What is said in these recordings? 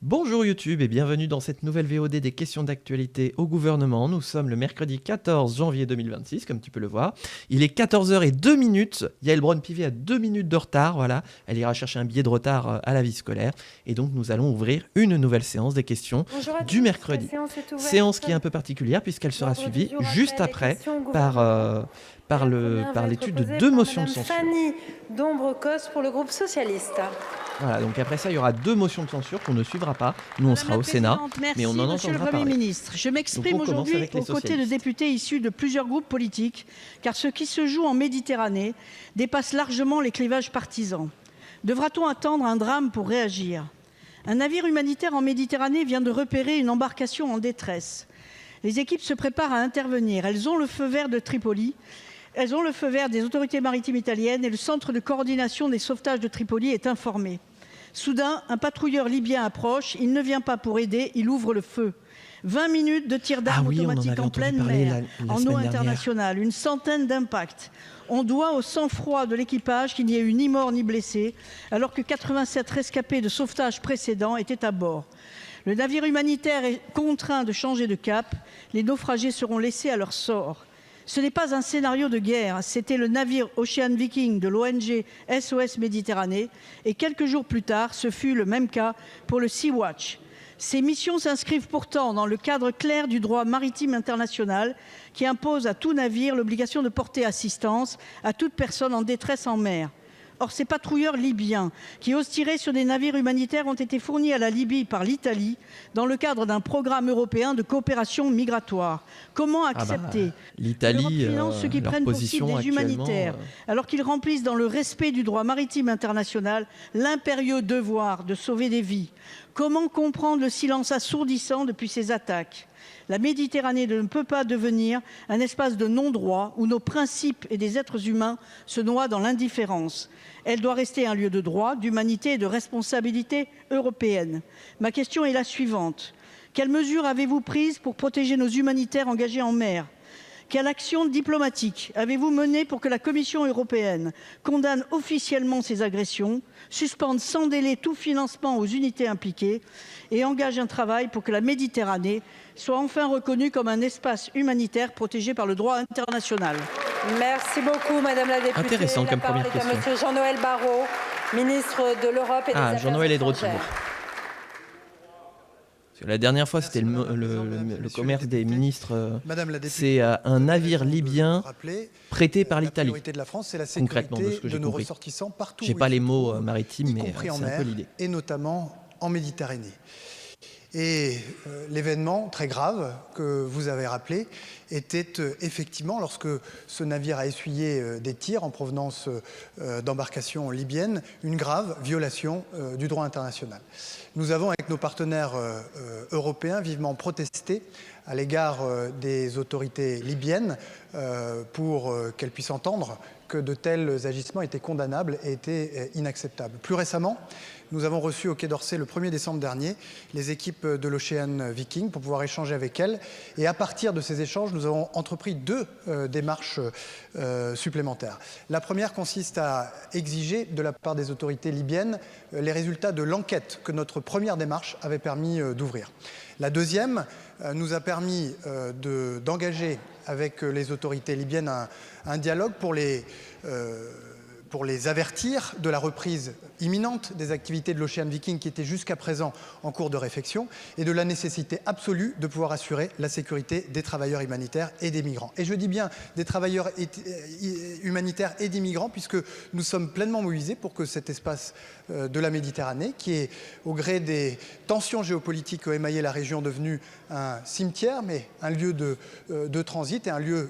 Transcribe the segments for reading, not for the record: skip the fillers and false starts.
Bonjour YouTube et bienvenue dans cette nouvelle VOD des questions d'actualité au gouvernement. Nous sommes le mercredi 14 janvier 2026, comme tu peux le voir. Il est 14h02. Yael Braun-Pivet a 2 minutes de retard, voilà. Elle ira chercher un billet de retard à la vie scolaire. Et donc nous allons ouvrir une nouvelle séance des questions du mercredi. Séance qui est un peu particulière puisqu'elle sera suivie juste après par l'étude de 2 motions de censure. Fanny Dombrecos pour le groupe socialiste. Voilà, donc après ça, il y aura 2 motions de censure qu'on ne suivra pas. Nous, on sera au Sénat, mais on en Monsieur le entendra Premier parler. ministre, je m'exprime aujourd'hui aux côtés de députés issus de plusieurs groupes politiques, car ce qui se joue en Méditerranée dépasse largement les clivages partisans. Devra-t-on attendre un drame pour réagir? Un navire humanitaire en Méditerranée vient de repérer une embarcation en détresse. Les équipes se préparent à intervenir. Elles ont le feu vert de Tripoli. Elles ont le feu vert des autorités maritimes italiennes et le centre de coordination des sauvetages de Tripoli est informé. Soudain, un patrouilleur libyen approche. Il ne vient pas pour aider, il ouvre le feu. 20 minutes de tir d'armes automatiques en pleine mer, en eau internationale, une centaine d'impacts. On doit au sang-froid de l'équipage qu'il n'y ait eu ni mort ni blessé, alors que 87 rescapés de sauvetage précédents étaient à bord. Le navire humanitaire est contraint de changer de cap. Les naufragés seront laissés à leur sort. Ce n'est pas un scénario de guerre, c'était le navire Ocean Viking de l'ONG SOS Méditerranée et quelques jours plus tard, ce fut le même cas pour le Sea-Watch. Ces missions s'inscrivent pourtant dans le cadre clair du droit maritime international qui impose à tout navire l'obligation de porter assistance à toute personne en détresse en mer. Or, ces patrouilleurs libyens qui osent tirer sur des navires humanitaires ont été fournis à la Libye par l'Italie dans le cadre d'un programme européen de coopération migratoire. Comment accepter l'Italie, finance ceux qui prennent pour cible des humanitaires alors qu'ils remplissent dans le respect du droit maritime international l'impérieux devoir de sauver des vies? Comment comprendre le silence assourdissant depuis ces attaques? La Méditerranée ne peut pas devenir un espace de non-droit où nos principes et des êtres humains se noient dans l'indifférence. Elle doit rester un lieu de droit, d'humanité et de responsabilité européenne. Ma question est la suivante. Quelles mesures avez-vous prises pour protéger nos humanitaires engagés en mer? Quelle action diplomatique avez-vous menée pour que la Commission européenne condamne officiellement ces agressions, suspende sans délai tout financement aux unités impliquées et engage un travail pour que la Méditerranée soit enfin reconnue comme un espace humanitaire protégé par le droit international? Merci beaucoup, Madame la députée. Intéressant comme première question. Monsieur Jean-Noël Barrot, ministre de l'Europe et des Affaires Jean-Noël est de retour. étrangères. La dernière fois, c'était le commerce des ministres. C'est un navire libyen prêté par l'Italie. Concrètement, de ce que j'ai compris. Je n'ai pas les mots maritimes, mais c'est un peu l'idée. Et notamment en Méditerranée. Et l'événement très grave que vous avez rappelé était effectivement, lorsque ce navire a essuyé des tirs en provenance d'embarcations libyennes, une grave violation du droit international. Nous avons, avec nos partenaires européens, vivement protesté à l'égard des autorités libyennes pour qu'elles puissent entendre que de tels agissements étaient condamnables et étaient inacceptables. Plus récemment, nous avons reçu au Quai d'Orsay le 1er décembre dernier les équipes de l'Ocean Viking pour pouvoir échanger avec elles. Et à partir de ces échanges, nous avons entrepris 2 démarches supplémentaires. La première consiste à exiger de la part des autorités libyennes les résultats de l'enquête que notre première démarche avait permis d'ouvrir. La deuxième nous a permis d'engager avec les autorités libyennes un dialogue pour les avertir de la reprise imminente des activités de l'Ocean Viking qui étaient jusqu'à présent en cours de réfection et de la nécessité absolue de pouvoir assurer la sécurité des travailleurs humanitaires et des migrants. Et je dis bien des travailleurs humanitaires et des migrants puisque nous sommes pleinement mobilisés pour que cet espace de la Méditerranée, qui est au gré des tensions géopolitiques qui ont émaillé la région, devenu un cimetière, mais un lieu de transit et un lieu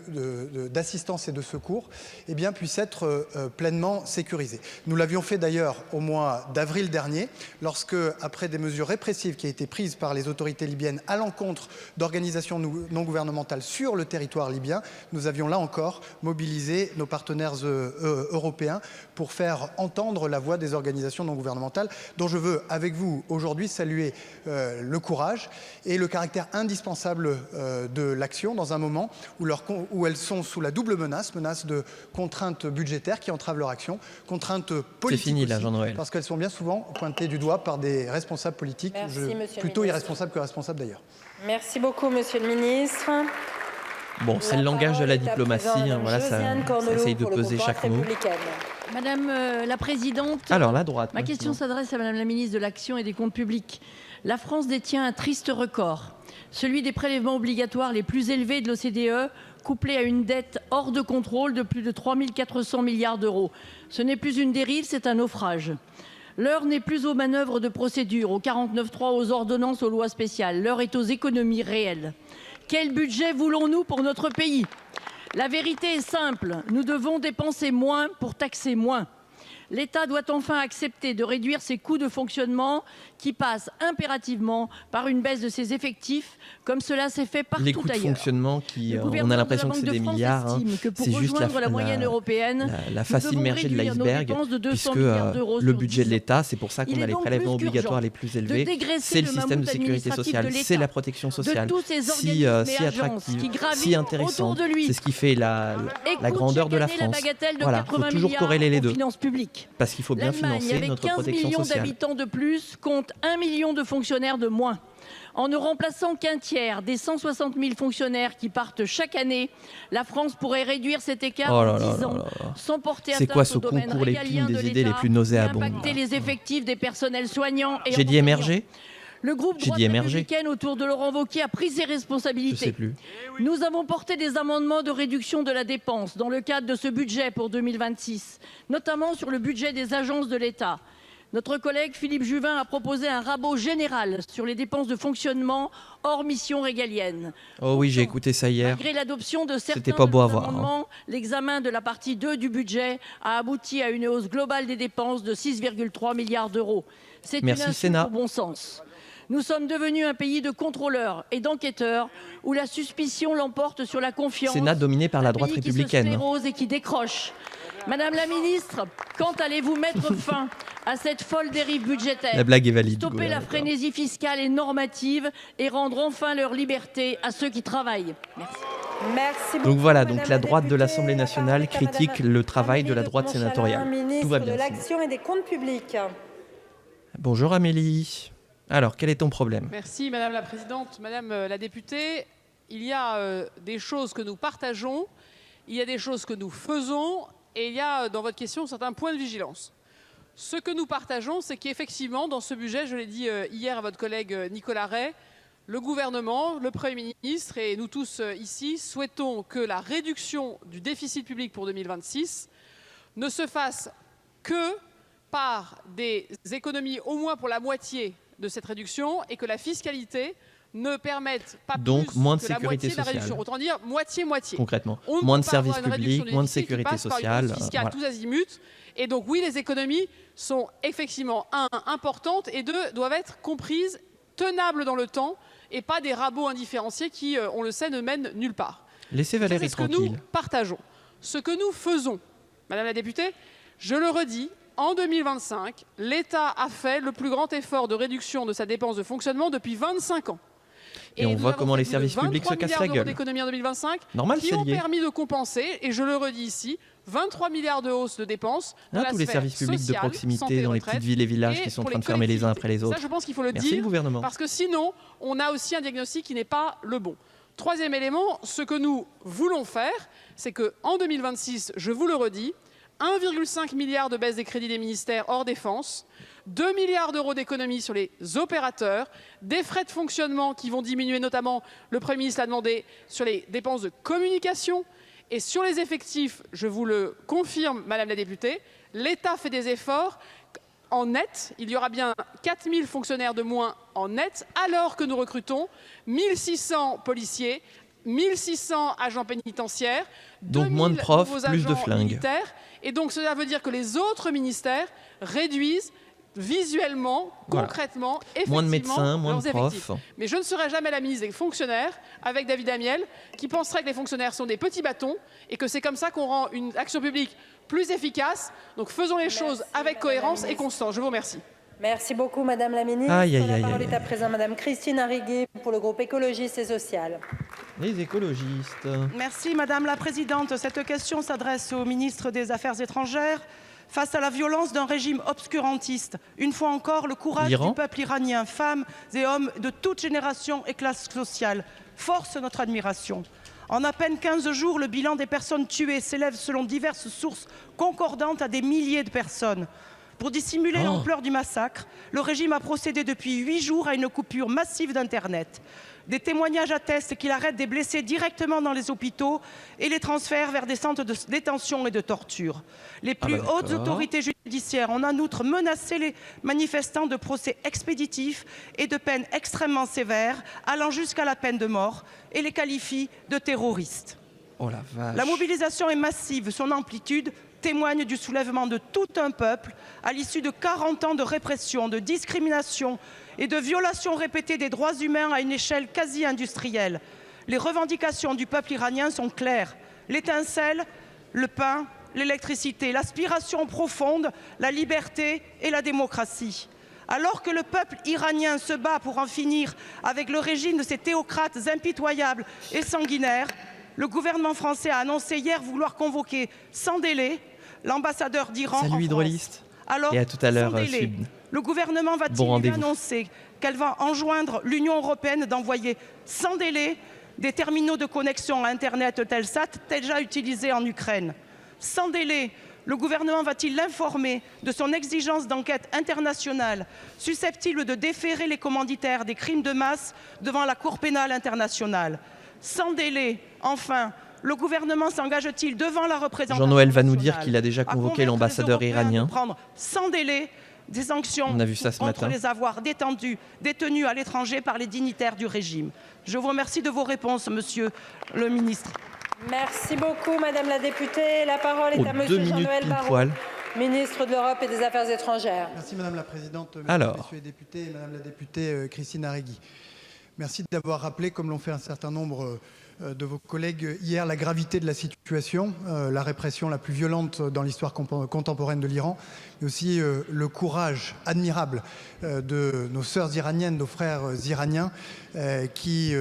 d'assistance et de secours, eh bien, puisse être pleinement sécurisé. Nous l'avions fait d'ailleurs au mois d'avril dernier, lorsque, après des mesures répressives qui ont été prises par les autorités libyennes à l'encontre d'organisations non gouvernementales sur le territoire libyen, nous avions là encore mobilisé nos partenaires européens pour faire entendre la voix des organisations non gouvernementales, dont je veux, avec vous, aujourd'hui, saluer le courage et le caractère indispensable de l'action dans un moment où elles sont sous la double menace de contraintes budgétaires qui entravent leur action action. Contraintes politiques. C'est fini là, aussi, Jean-Noël. parce qu'elles sont bien souvent pointées du doigt par des responsables politiques, plutôt irresponsables que responsables d'ailleurs. Merci beaucoup, Monsieur le Ministre. Bon, c'est le langage de la diplomatie, hein, voilà, ça essaye de peser chaque mot. Madame la Présidente, alors la droite. Ma question s'adresse à Madame la Ministre de l'Action et des Comptes Publics. La France détient un triste record, celui des prélèvements obligatoires les plus élevés de l'OCDE, couplé à une dette hors de contrôle de plus de 3 400 milliards d'euros. Ce n'est plus une dérive, c'est un naufrage. L'heure n'est plus aux manœuvres de procédure, aux 49.3, aux ordonnances, aux lois spéciales. L'heure est aux économies réelles. Quel budget voulons-nous pour notre pays ? La vérité est simple, nous devons dépenser moins pour taxer moins. L'État doit enfin accepter de réduire ses coûts de fonctionnement qui passent impérativement par une baisse de ses effectifs, comme cela s'est fait partout ailleurs. Les coûts de fonctionnement, on a l'impression que c'est des milliards, hein. C'est juste la facile mergée de l'iceberg, puisque le budget de l'État, c'est pour ça qu'on a les prélèvements obligatoires les plus élevés, c'est le système de sécurité sociale, c'est la protection sociale, si attractive, si intéressante, c'est ce qui fait la grandeur de la France. Voilà, il faut toujours corréler les deux. Parce qu'il faut bien financer notre protection sociale. Avec 15 millions d'habitants de plus, compte 1 million de fonctionnaires de moins. En ne remplaçant qu'un tiers des 160 000 fonctionnaires qui partent chaque année, la France pourrait réduire cet écart en 10 ans, sans porter atteinte au domaine régalien de l'État, et impacter les effectifs des personnels soignants. J'ai dit émerger ? Le groupe droite républicaine autour de Laurent Wauquiez a pris ses responsabilités. Je sais plus. Nous avons porté des amendements de réduction de la dépense dans le cadre de ce budget pour 2026, notamment sur le budget des agences de l'État. Notre collègue Philippe Juvin a proposé un rabot général sur les dépenses de fonctionnement hors mission régalienne. Oh oui, j'ai écouté ça hier. Malgré l'adoption de certains pas beau à voir, amendements, l'examen de la partie 2 du budget a abouti à une hausse globale des dépenses de 6,3 milliards d'euros. C'est une insulte au bon sens. Nous sommes devenus un pays de contrôleurs et d'enquêteurs où la suspicion l'emporte sur la confiance. Sénat dominé par la droite républicaine. Qui se sclérose et qui décroche. Madame la ministre, quand allez-vous mettre fin à cette folle dérive budgétaire ? La blague est valide. Stopper la frénésie fiscale et normative et rendre enfin leur liberté à ceux qui travaillent. Merci. Merci beaucoup. Donc voilà, la droite de l'Assemblée nationale critique le travail de la droite sénatoriale. Tout va bien. De l'Action et des Comptes Publics. Bonjour Amélie. Alors, quel est ton problème ? Merci Madame la Présidente. Madame la députée, il y a des choses que nous partageons, il y a des choses que nous faisons et il y a dans votre question certains points de vigilance. Ce que nous partageons, c'est qu'effectivement, dans ce budget, je l'ai dit hier à votre collègue Nicolas Ray, le gouvernement, le Premier ministre et nous tous ici souhaitons que la réduction du déficit public pour 2026 ne se fasse que par des économies au moins pour la moitié de cette réduction et que la fiscalité ne permette pas donc plus moins de que la moitié sécurité de la réduction. sociale. Autrement dire, moitié-moitié. Concrètement, moins de services publics, moins de sécurité sociale. Fiscale tous azimuts. Et donc oui, les économies sont effectivement, importantes et deux, doivent être comprises, tenables dans le temps et pas des rabots indifférenciés qui, on le sait, ne mènent nulle part. Laissez Valérie tranquille. C'est ce que nous partageons. Ce que nous faisons, Madame la députée, je le redis, en 2025, l'État a fait le plus grand effort de réduction de sa dépense de fonctionnement depuis 25 ans. Et on voit comment les services publics se cassent la gueule. D'économie en 2025 normal, qui ont permis de compenser, et je le redis ici, 23 milliards de hausse de dépenses dans la tous les sphère services publics sociale, de proximité santé, dans les retraite, petites villes et villages qui sont en train de fermer les uns après les autres. Ça, je pense qu'il faut le Merci dire, le gouvernement. parce que sinon, on a aussi un diagnostic qui n'est pas le bon. Troisième élément, ce que nous voulons faire, c'est qu'en 2026, je vous le redis, 1,5 milliard de baisse des crédits des ministères hors défense, 2 milliards d'euros d'économies sur les opérateurs, des frais de fonctionnement qui vont diminuer, notamment, le Premier ministre l'a demandé, sur les dépenses de communication. Et sur les effectifs, je vous le confirme, Madame la députée, l'État fait des efforts en net. Il y aura bien 4 000 fonctionnaires de moins en net, alors que nous recrutons 1 600 policiers, 1 600 agents pénitentiaires, donc moins de profs, plus de flingues. Militaires. Et donc cela veut dire que les autres ministères réduisent visuellement, concrètement, effectivement, moins de médecins, moins leurs de profs. effectifs. Mais je ne serai jamais la ministre des fonctionnaires avec David Amiel, qui penserait que les fonctionnaires sont des petits bâtons et que c'est comme ça qu'on rend une action publique plus efficace. Donc faisons les choses avec cohérence et constance. Je vous remercie. Merci beaucoup, Madame la Ministre. La parole est à présent Madame Christine Arriguet pour le groupe écologiste et social. Les écologistes. Merci Madame la Présidente. Cette question s'adresse au ministre des Affaires étrangères. Face à la violence d'un régime obscurantiste, une fois encore, le courage du peuple iranien, femmes et hommes de toute génération et classe sociale, force notre admiration. En à peine 15 jours, le bilan des personnes tuées s'élève selon diverses sources concordantes à des milliers de personnes. Pour dissimuler l'ampleur du massacre, le régime a procédé depuis 8 jours à une coupure massive d'Internet. Des témoignages attestent qu'il arrête des blessés directement dans les hôpitaux et les transfère vers des centres de détention et de torture. Les plus hautes autorités judiciaires ont en outre menacé les manifestants de procès expéditifs et de peines extrêmement sévères, allant jusqu'à la peine de mort, et les qualifient de terroristes. Oh la vache. La mobilisation est massive, son amplitude témoigne du soulèvement de tout un peuple à l'issue de 40 ans de répression, de discrimination et de violations répétées des droits humains à une échelle quasi industrielle. Les revendications du peuple iranien sont claires. L'étincelle, le pain, l'électricité, l'aspiration profonde, la liberté et la démocratie. Alors que le peuple iranien se bat pour en finir avec le régime de ces théocrates impitoyables et sanguinaires, le gouvernement français a annoncé hier vouloir convoquer sans délai l'ambassadeur d'Iran en France. Alors, et à tout à l'heure, le gouvernement va-t-il annoncer qu'elle va enjoindre l'Union européenne d'envoyer sans délai des terminaux de connexion à Internet Telsat déjà utilisés en Ukraine? Sans délai, le gouvernement va-t-il l'informer de son exigence d'enquête internationale susceptible de déférer les commanditaires des crimes de masse devant la Cour pénale internationale? Sans délai, enfin, le gouvernement s'engage-t-il devant la représentation Jean-Noël va nous dire qu'il a déjà convoqué l'ambassadeur iranien. De prendre sans délai des sanctions contre les avoirs détenus à l'étranger par les dignitaires du régime. Je vous remercie de vos réponses, Monsieur le ministre. Merci beaucoup, Madame la députée. La parole est à Monsieur Jean-Noël Barrot, ministre de l'Europe et des Affaires étrangères. Merci, Madame la Présidente. Mesdames, Messieurs les députés, et Madame la députée Christine Haréguy. Merci d'avoir rappelé, comme l'ont fait un certain nombre de vos collègues hier, la gravité de la situation, la répression la plus violente dans l'histoire contemporaine de l'Iran, mais aussi le courage admirable de nos sœurs iraniennes, nos frères iraniens qui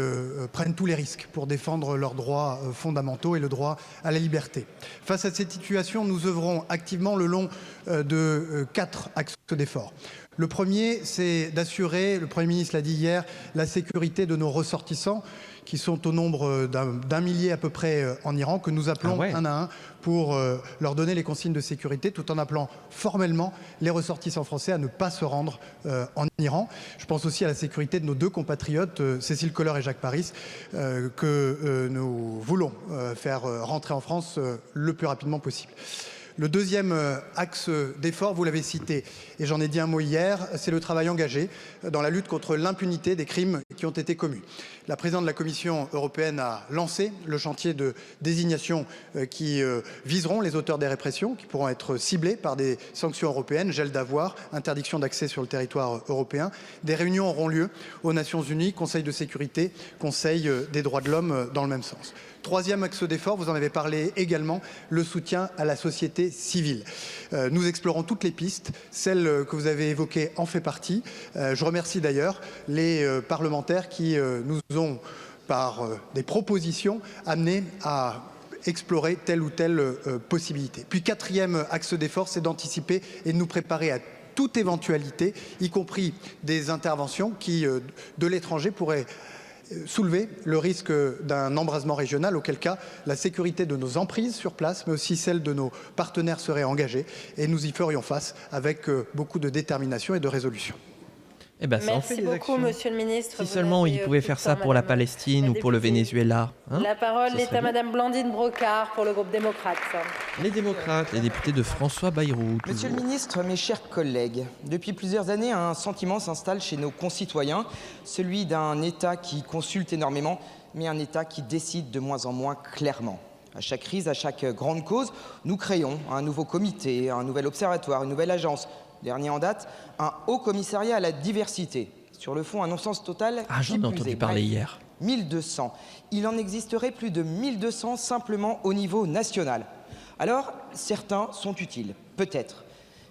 prennent tous les risques pour défendre leurs droits fondamentaux et le droit à la liberté. Face à cette situation, nous œuvrons activement le long de 4 axes d'effort. Le premier, c'est d'assurer, le Premier ministre l'a dit hier, la sécurité de nos ressortissants qui sont au nombre d'un millier à peu près en Iran, que nous appelons un à un pour leur donner les consignes de sécurité, tout en appelant formellement les ressortissants français à ne pas se rendre en Iran. Je pense aussi à la sécurité de nos 2 compatriotes, Cécile Kohler et Jacques Paris, que nous voulons faire rentrer en France le plus rapidement possible. Le deuxième axe d'effort, vous l'avez cité, et j'en ai dit un mot hier, c'est le travail engagé dans la lutte contre l'impunité des crimes qui ont été commis. La présidente de la Commission européenne a lancé le chantier de désignation qui viseront les auteurs des répressions, qui pourront être ciblés par des sanctions européennes, gel d'avoirs, interdiction d'accès sur le territoire européen. Des réunions auront lieu aux Nations Unies, Conseil de sécurité, Conseil des droits de l'homme dans le même sens. Troisième axe d'effort, vous en avez parlé également, le soutien à la société civile. Nous explorons toutes les pistes, celle que vous avez évoquée en fait partie. Je remercie d'ailleurs les parlementaires qui nous ont, par des propositions, amenés à explorer telle ou telle possibilité. Puis quatrième axe d'effort, c'est d'anticiper et de nous préparer à toute éventualité, y compris des interventions qui, de l'étranger, pourraient soulever le risque d'un embrasement régional, auquel cas la sécurité de nos emprises sur place, mais aussi celle de nos partenaires serait engagée, et nous y ferions face avec beaucoup de détermination et de résolution. Eh ben, ça Merci en fait beaucoup, Monsieur le Ministre. Si seulement ils pouvaient faire ça pour la Palestine ou pour le Venezuela. Hein, la parole est à Madame Blandine Brocard pour le groupe démocrate. Les démocrates, les députés de François Bayrou. Monsieur le ministre, mes chers collègues, depuis plusieurs années, un sentiment s'installe chez nos concitoyens, celui d'un État qui consulte énormément, mais un État qui décide de moins en moins clairement. À chaque crise, à chaque grande cause, nous créons un nouveau comité, un nouvel observatoire, une nouvelle agence. Dernier en date, un haut commissariat à la diversité. Sur le fond, un non-sens total. Ah, j'en ai entendu parler hier. 1200. Il en existerait plus de 1200 simplement au niveau national. Alors, certains sont utiles, peut-être.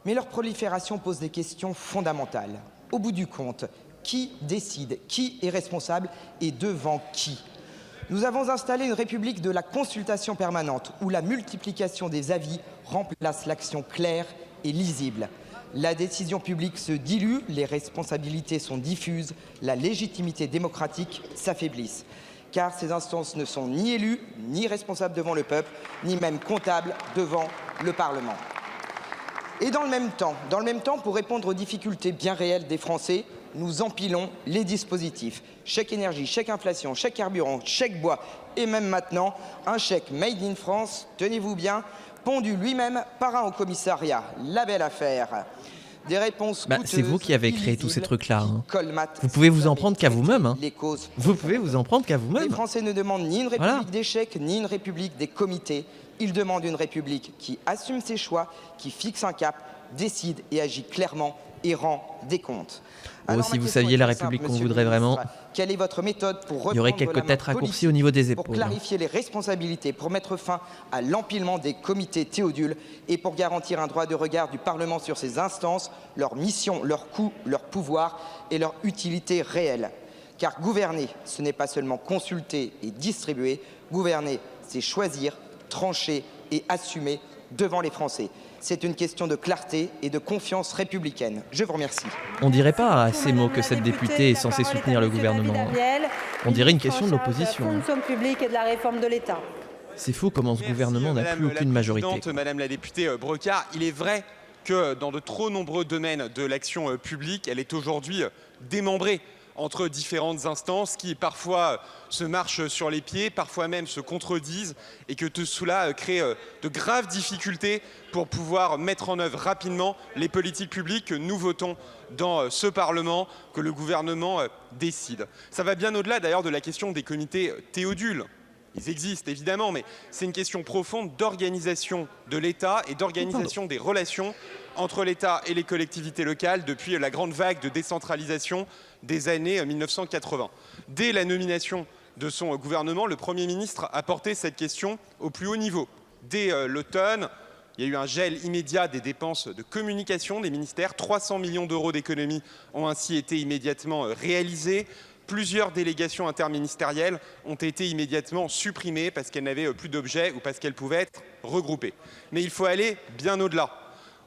Mais leur prolifération pose des questions fondamentales. Au bout du compte, qui décide, qui est responsable et devant qui? Nous avons installé une république de la consultation permanente où la multiplication des avis remplace l'action claire et lisible. La décision publique se dilue, les responsabilités sont diffuses, la légitimité démocratique s'affaiblisse. Car ces instances ne sont ni élues, ni responsables devant le peuple, ni même comptables devant le Parlement. Et dans le même temps, pour répondre aux difficultés bien réelles des Français, nous empilons les dispositifs. Chèque énergie, chèque inflation, chèque carburant, chèque bois et même maintenant un chèque Made in France, tenez-vous bien, pondu lui-même par un haut commissariat. La belle affaire. Des réponses coûteuses, c'est vous qui avez créé tous ces trucs-là. Hein. Colmatent vous pouvez vous en prendre qu'à vous-même. Hein. Les causes. Vous pouvez vous en prendre qu'à vous-même. Les Français ne demandent ni une république des chèques, ni une république des comités. Ils demandent une république qui assume ses choix, qui fixe un cap, décide et agit clairement et rend des comptes. Alors, si vous saviez la République qu'on voudrait vraiment, quelle est votre méthode pour il y aurait quelques têtes raccourcies au niveau des épaules. Pour clarifier les responsabilités, pour mettre fin à l'empilement des comités théodules et pour garantir un droit de regard du Parlement sur ces instances, leur mission, leur coût, leur pouvoir et leur utilité réelle. Car gouverner, ce n'est pas seulement consulter et distribuer. Gouverner, c'est choisir, trancher et assumer devant les Français. C'est une question de clarté et de confiance républicaine. Je vous remercie. On dirait pas à ces mots que cette députée est censée soutenir le gouvernement. On dirait une question de l'opposition. Fonction publique et de la réforme de l'État. C'est fou comment ce gouvernement n'a plus aucune majorité. Madame la députée Brecard, il est vrai que dans de trop nombreux domaines de l'action publique, elle est aujourd'hui démembrée entre différentes instances qui parfois se marchent sur les pieds, parfois même se contredisent et que tout cela crée de graves difficultés pour pouvoir mettre en œuvre rapidement les politiques publiques que nous votons dans ce Parlement, que le gouvernement décide. Ça va bien au-delà d'ailleurs de la question des comités théodules. Ils existent évidemment, mais c'est une question profonde d'organisation de l'État et d'organisation des relations entre l'État et les collectivités locales depuis la grande vague de décentralisation des années 1980. Dès la nomination de son gouvernement, le Premier ministre a porté cette question au plus haut niveau. Dès l'automne, il y a eu un gel immédiat des dépenses de communication des ministères. 300 millions d'euros d'économies ont ainsi été immédiatement réalisées. Plusieurs délégations interministérielles ont été immédiatement supprimées parce qu'elles n'avaient plus d'objet ou parce qu'elles pouvaient être regroupées. Mais il faut aller bien au-delà.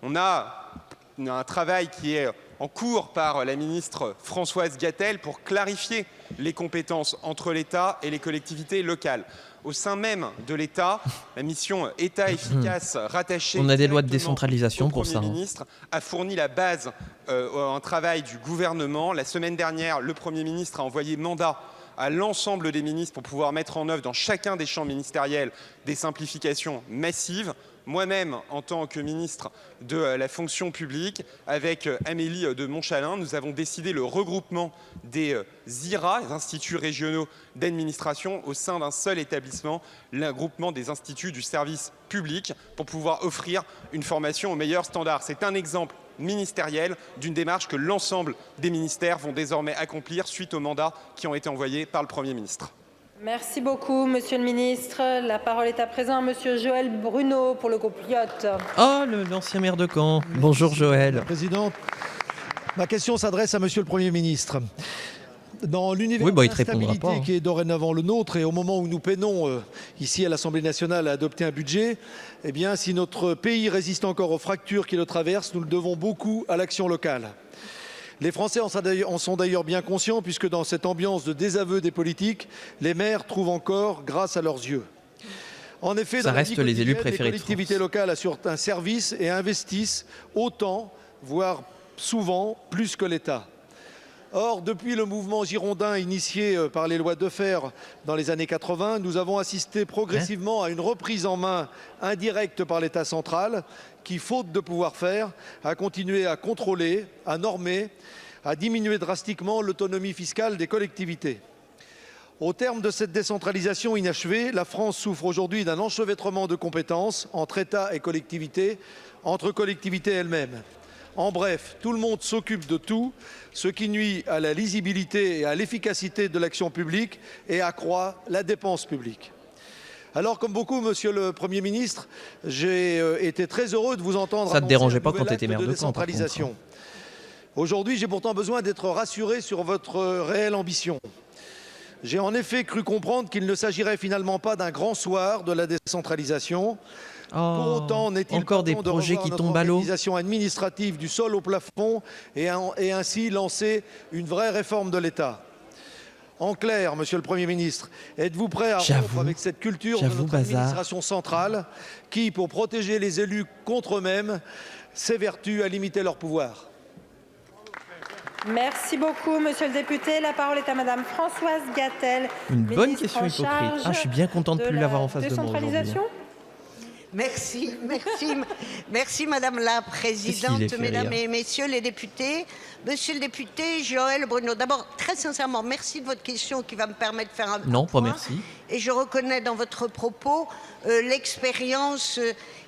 On a un travail qui est en cours par la ministre Françoise Gatel pour clarifier les compétences entre l'État et les collectivités locales. Au sein même de l'État, la mission État efficace rattachée on a des lois de décentralisation pour ça. Le Premier ministre a fourni la base un travail du gouvernement. La semaine dernière, le Premier ministre a envoyé mandat à l'ensemble des ministres pour pouvoir mettre en œuvre dans chacun des champs ministériels des simplifications massives. Moi-même, en tant que ministre de la fonction publique, avec Amélie de Montchalin, nous avons décidé le regroupement des IRA, les instituts régionaux d'administration, au sein d'un seul établissement, le regroupement des instituts du service public, pour pouvoir offrir une formation aux meilleurs standards. C'est un exemple ministériel d'une démarche que l'ensemble des ministères vont désormais accomplir suite aux mandats qui ont été envoyés par le Premier ministre. Merci beaucoup, Monsieur le Ministre. La parole est à présent à Monsieur Joël Bruno pour le groupe Lyotte. Oh, l'ancien maire de Caen. Bonjour Joël. Madame la Présidente, ma question s'adresse à Monsieur le Premier ministre. Dans l'univers de l'instabilité qui est dorénavant le nôtre et au moment où nous peinons ici à l'Assemblée nationale à adopter un budget, eh bien, si notre pays résiste encore aux fractures qui le traversent, nous le devons beaucoup à l'action locale. Les Français en sont d'ailleurs bien conscients puisque dans cette ambiance de désaveu des politiques, les maires trouvent encore grâce à leurs yeux. En effet, dans la vie quotidienne, les collectivités locales assurent un service et investissent autant, voire souvent, plus que l'État. Or, depuis le mouvement girondin initié par les lois Defferre dans les années 80, nous avons assisté progressivement à une reprise en main indirecte par l'État central qui, faute de pouvoir faire, a continué à contrôler, à normer, à diminuer drastiquement l'autonomie fiscale des collectivités. Au terme de cette décentralisation inachevée, la France souffre aujourd'hui d'un enchevêtrement de compétences entre État et collectivités, entre collectivités elles-mêmes. En bref, tout le monde s'occupe de tout, ce qui nuit à la lisibilité et à l'efficacité de l'action publique et accroît la dépense publique. Alors, comme beaucoup, Monsieur le Premier ministre, j'ai été très heureux de vous entendre annoncer un nouvel acte de décentralisation. Aujourd'hui, j'ai pourtant besoin d'être rassuré sur votre réelle ambition. J'ai en effet cru comprendre qu'il ne s'agirait finalement pas d'un grand soir de la décentralisation. Pour autant, n'est-il encore des projets qui tombent à l'eau? Organisation administrative du sol au plafond et ainsi lancer une vraie réforme de l'État. En clair, Monsieur le Premier ministre, êtes-vous prêt à rompre avec cette culture de notre administration centrale qui, pour protéger les élus contre eux-mêmes, s'évertue à limiter leur pouvoir? Merci beaucoup, monsieur le député. La parole est à madame Françoise Gatel. Une bonne question hypocrite. Je suis bien content de ne plus l'avoir en face de moi aujourd'hui. Merci, madame la présidente, mesdames et messieurs les députés. Monsieur le député Joël Bruno, d'abord, très sincèrement, merci de votre question qui va me permettre de faire un Non, point. pas merci. Et je reconnais dans votre propos l'expérience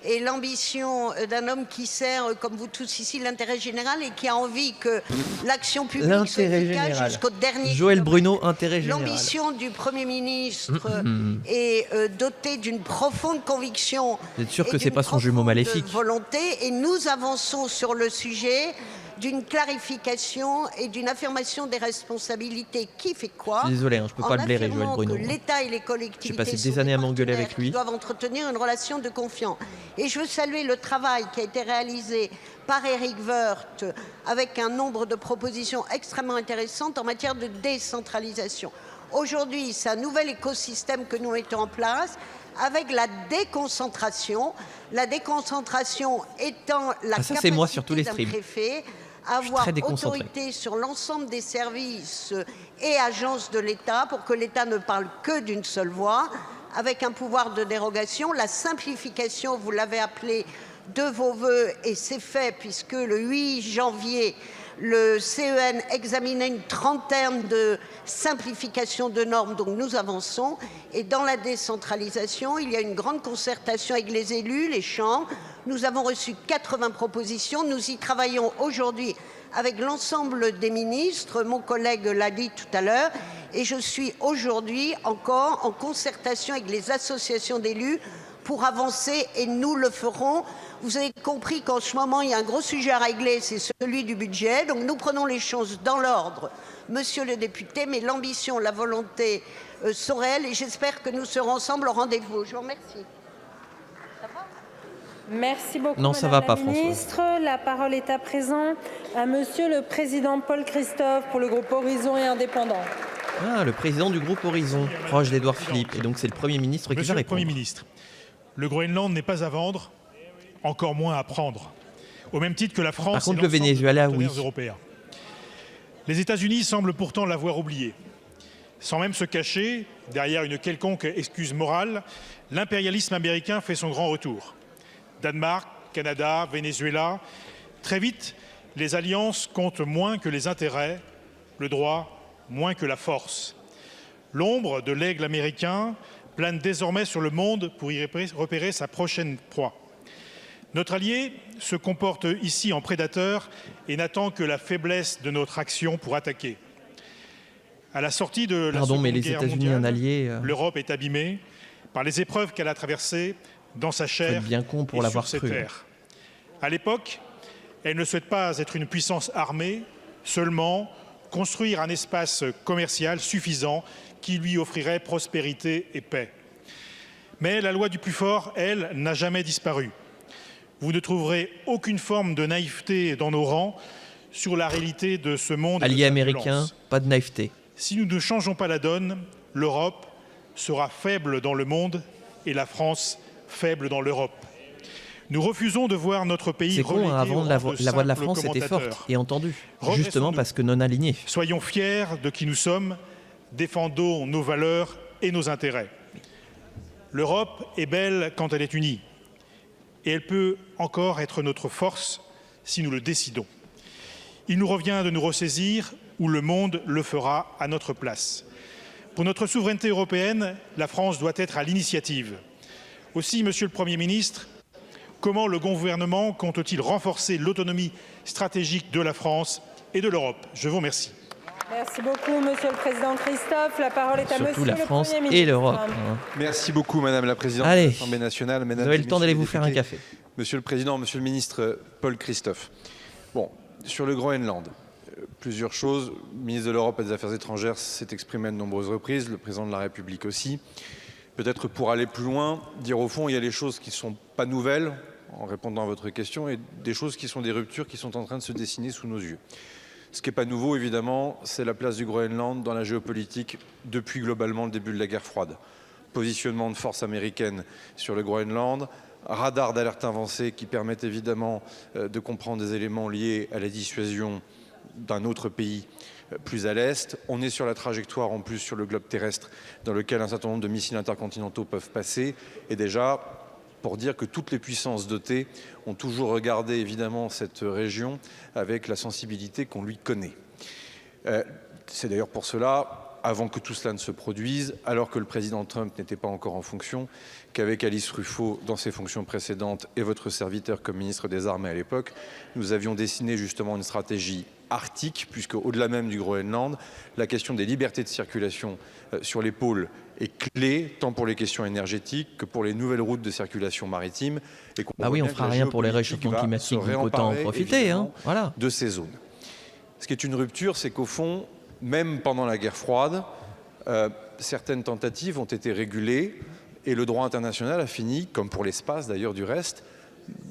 et l'ambition d'un homme qui sert, comme vous tous ici, l'intérêt général et qui a envie que l'action publique soit efficace jusqu'au dernier. Joël Bruno, intérêt général. L'ambition du Premier ministre est dotée d'une profonde conviction. Vous êtes sûr que c'est pas son jumeau maléfique? Volonté, et nous avançons sur le sujet d'une clarification et d'une affirmation des responsabilités. Qui fait quoi? Désolé, je ne peux pas le blairer, Joël Bruno. L'État et les collectivités j'ai passé des années à m'engueuler avec lui. Doivent entretenir une relation de confiance. Et je veux saluer le travail qui a été réalisé par Éric Woerth avec un nombre de propositions extrêmement intéressantes en matière de décentralisation. Aujourd'hui, c'est un nouvel écosystème que nous mettons en place avec la déconcentration. La déconcentration étant la capacité d'un préfet à avoir autorité sur l'ensemble des services et agences de l'État pour que l'État ne parle que d'une seule voix, avec un pouvoir de dérogation. La simplification, vous l'avez appelé de vos voeux, et c'est fait puisque le 8 janvier, le CEN examinait une trentaine de simplifications de normes, donc nous avançons. Et dans la décentralisation, il y a une grande concertation avec les élus, les chambres. Nous avons reçu 80 propositions. Nous y travaillons aujourd'hui avec l'ensemble des ministres. Mon collègue l'a dit tout à l'heure. Et je suis aujourd'hui encore en concertation avec les associations d'élus pour avancer, et nous le ferons. Vous avez compris qu'en ce moment, il y a un gros sujet à régler, c'est celui du budget. Donc nous prenons les choses dans l'ordre, monsieur le député, mais l'ambition, la volonté sont réelles et j'espère que nous serons ensemble au rendez-vous. Je vous remercie. Ça va ? Merci beaucoup, non, ça va pas, ministre. François. La parole est à présent à monsieur le président Paul Christophe pour le groupe Horizon et Indépendants. Ah, le président du groupe Horizon, proche d'Édouard Philippe. Et donc c'est le Premier ministre qui va répondre. Monsieur le Premier ministre, le Groenland n'est pas à vendre, encore moins à prendre, au même titre que la France. Par contre, le Venezuela, oui. Européens. Les États-Unis semblent pourtant l'avoir oublié. Sans même se cacher derrière une quelconque excuse morale, l'impérialisme américain fait son grand retour. Danemark, Canada, Venezuela. Très vite, les alliances comptent moins que les intérêts, le droit moins que la force. L'ombre de l'aigle américain plane désormais sur le monde pour y repérer sa prochaine proie. Notre allié se comporte ici en prédateur et n'attend que la faiblesse de notre action pour attaquer. À la sortie de la Seconde Guerre mondiale, l'Europe est abîmée par les épreuves qu'elle a traversées dans sa chair et sur ses terres. À l'époque, elle ne souhaite pas être une puissance armée, seulement construire un espace commercial suffisant qui lui offrirait prospérité et paix. Mais la loi du plus fort, elle, n'a jamais disparu. Vous ne trouverez aucune forme de naïveté dans nos rangs sur la réalité de ce monde. Alliés américains, pas de naïveté. Si nous ne changeons pas la donne, l'Europe sera faible dans le monde et la France faible dans l'Europe. Nous refusons de voir notre pays relégué au rang la voix de la France était forte et entendue, justement parce que non alignée. Soyons fiers de qui nous sommes, défendons nos valeurs et nos intérêts. L'Europe est belle quand elle est unie. Et elle peut encore être notre force si nous le décidons. Il nous revient de nous ressaisir ou le monde le fera à notre place. Pour notre souveraineté européenne, la France doit être à l'initiative. Aussi, Monsieur le Premier ministre, comment le gouvernement compte-t-il renforcer l'autonomie stratégique de la France et de l'Europe? Je vous remercie. Merci beaucoup, Monsieur le Président Christophe. La parole est à Surtout Monsieur la France le Premier ministre. Et l'Europe. Merci beaucoup, Madame la Présidente de l'Assemblée nationale. Vous avez le temps d'aller vous faire un café. Monsieur le Président, Monsieur le Ministre Paul Christophe. Bon, sur le Groenland, plusieurs choses. Le ministre de l'Europe et des Affaires étrangères s'est exprimé à de nombreuses reprises, le Président de la République aussi. peut-être pour aller plus loin, dire au fond, il y a des choses qui ne sont pas nouvelles, en répondant à votre question, et des choses qui sont des ruptures qui sont en train de se dessiner sous nos yeux. Ce qui n'est pas nouveau, évidemment, c'est la place du Groenland dans la géopolitique depuis globalement le début de la guerre froide. Positionnement de forces américaines sur le Groenland, radars d'alerte avancée qui permettent évidemment de comprendre des éléments liés à la dissuasion d'un autre pays plus à l'est. On est sur la trajectoire en plus sur le globe terrestre dans lequel un certain nombre de missiles intercontinentaux peuvent passer. Et déjà, pour dire que toutes les puissances dotées ont toujours regardé évidemment cette région avec la sensibilité qu'on lui connaît. C'est d'ailleurs pour cela, avant que tout cela ne se produise, alors que le président Trump n'était pas encore en fonction, qu'avec Alice Ruffo dans ses fonctions précédentes et votre serviteur comme ministre des Armées à l'époque, nous avions dessiné justement une stratégie arctique, puisque au-delà même du Groenland, la question des libertés de circulation sur les pôles est clé, tant pour les questions énergétiques que pour les nouvelles routes de circulation maritime. Et bah oui, on ne fera rien pour les réchauffements climatiques, donc autant en profiter. Voilà. De ces zones. Ce qui est une rupture, c'est qu'au fond, même pendant la guerre froide, certaines tentatives ont été régulées et le droit international a fini, comme pour l'espace d'ailleurs du reste,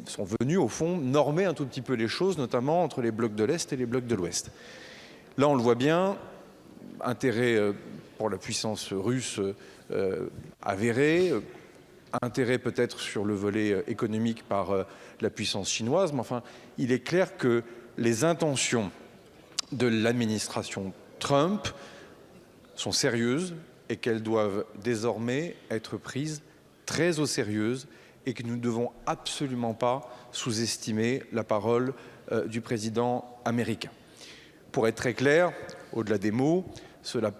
sont venus au fond normer un tout petit peu les choses, notamment entre les blocs de l'Est et les blocs de l'Ouest. Là, on le voit bien, intérêt pour la puissance russe avéré, intérêt peut-être sur le volet économique par la puissance chinoise, mais enfin, il est clair que les intentions de l'administration Trump sont sérieuses et qu'elles doivent désormais être prises très au sérieux et que nous ne devons absolument pas sous-estimer la parole du président américain. Pour être très clair, au-delà des mots, cela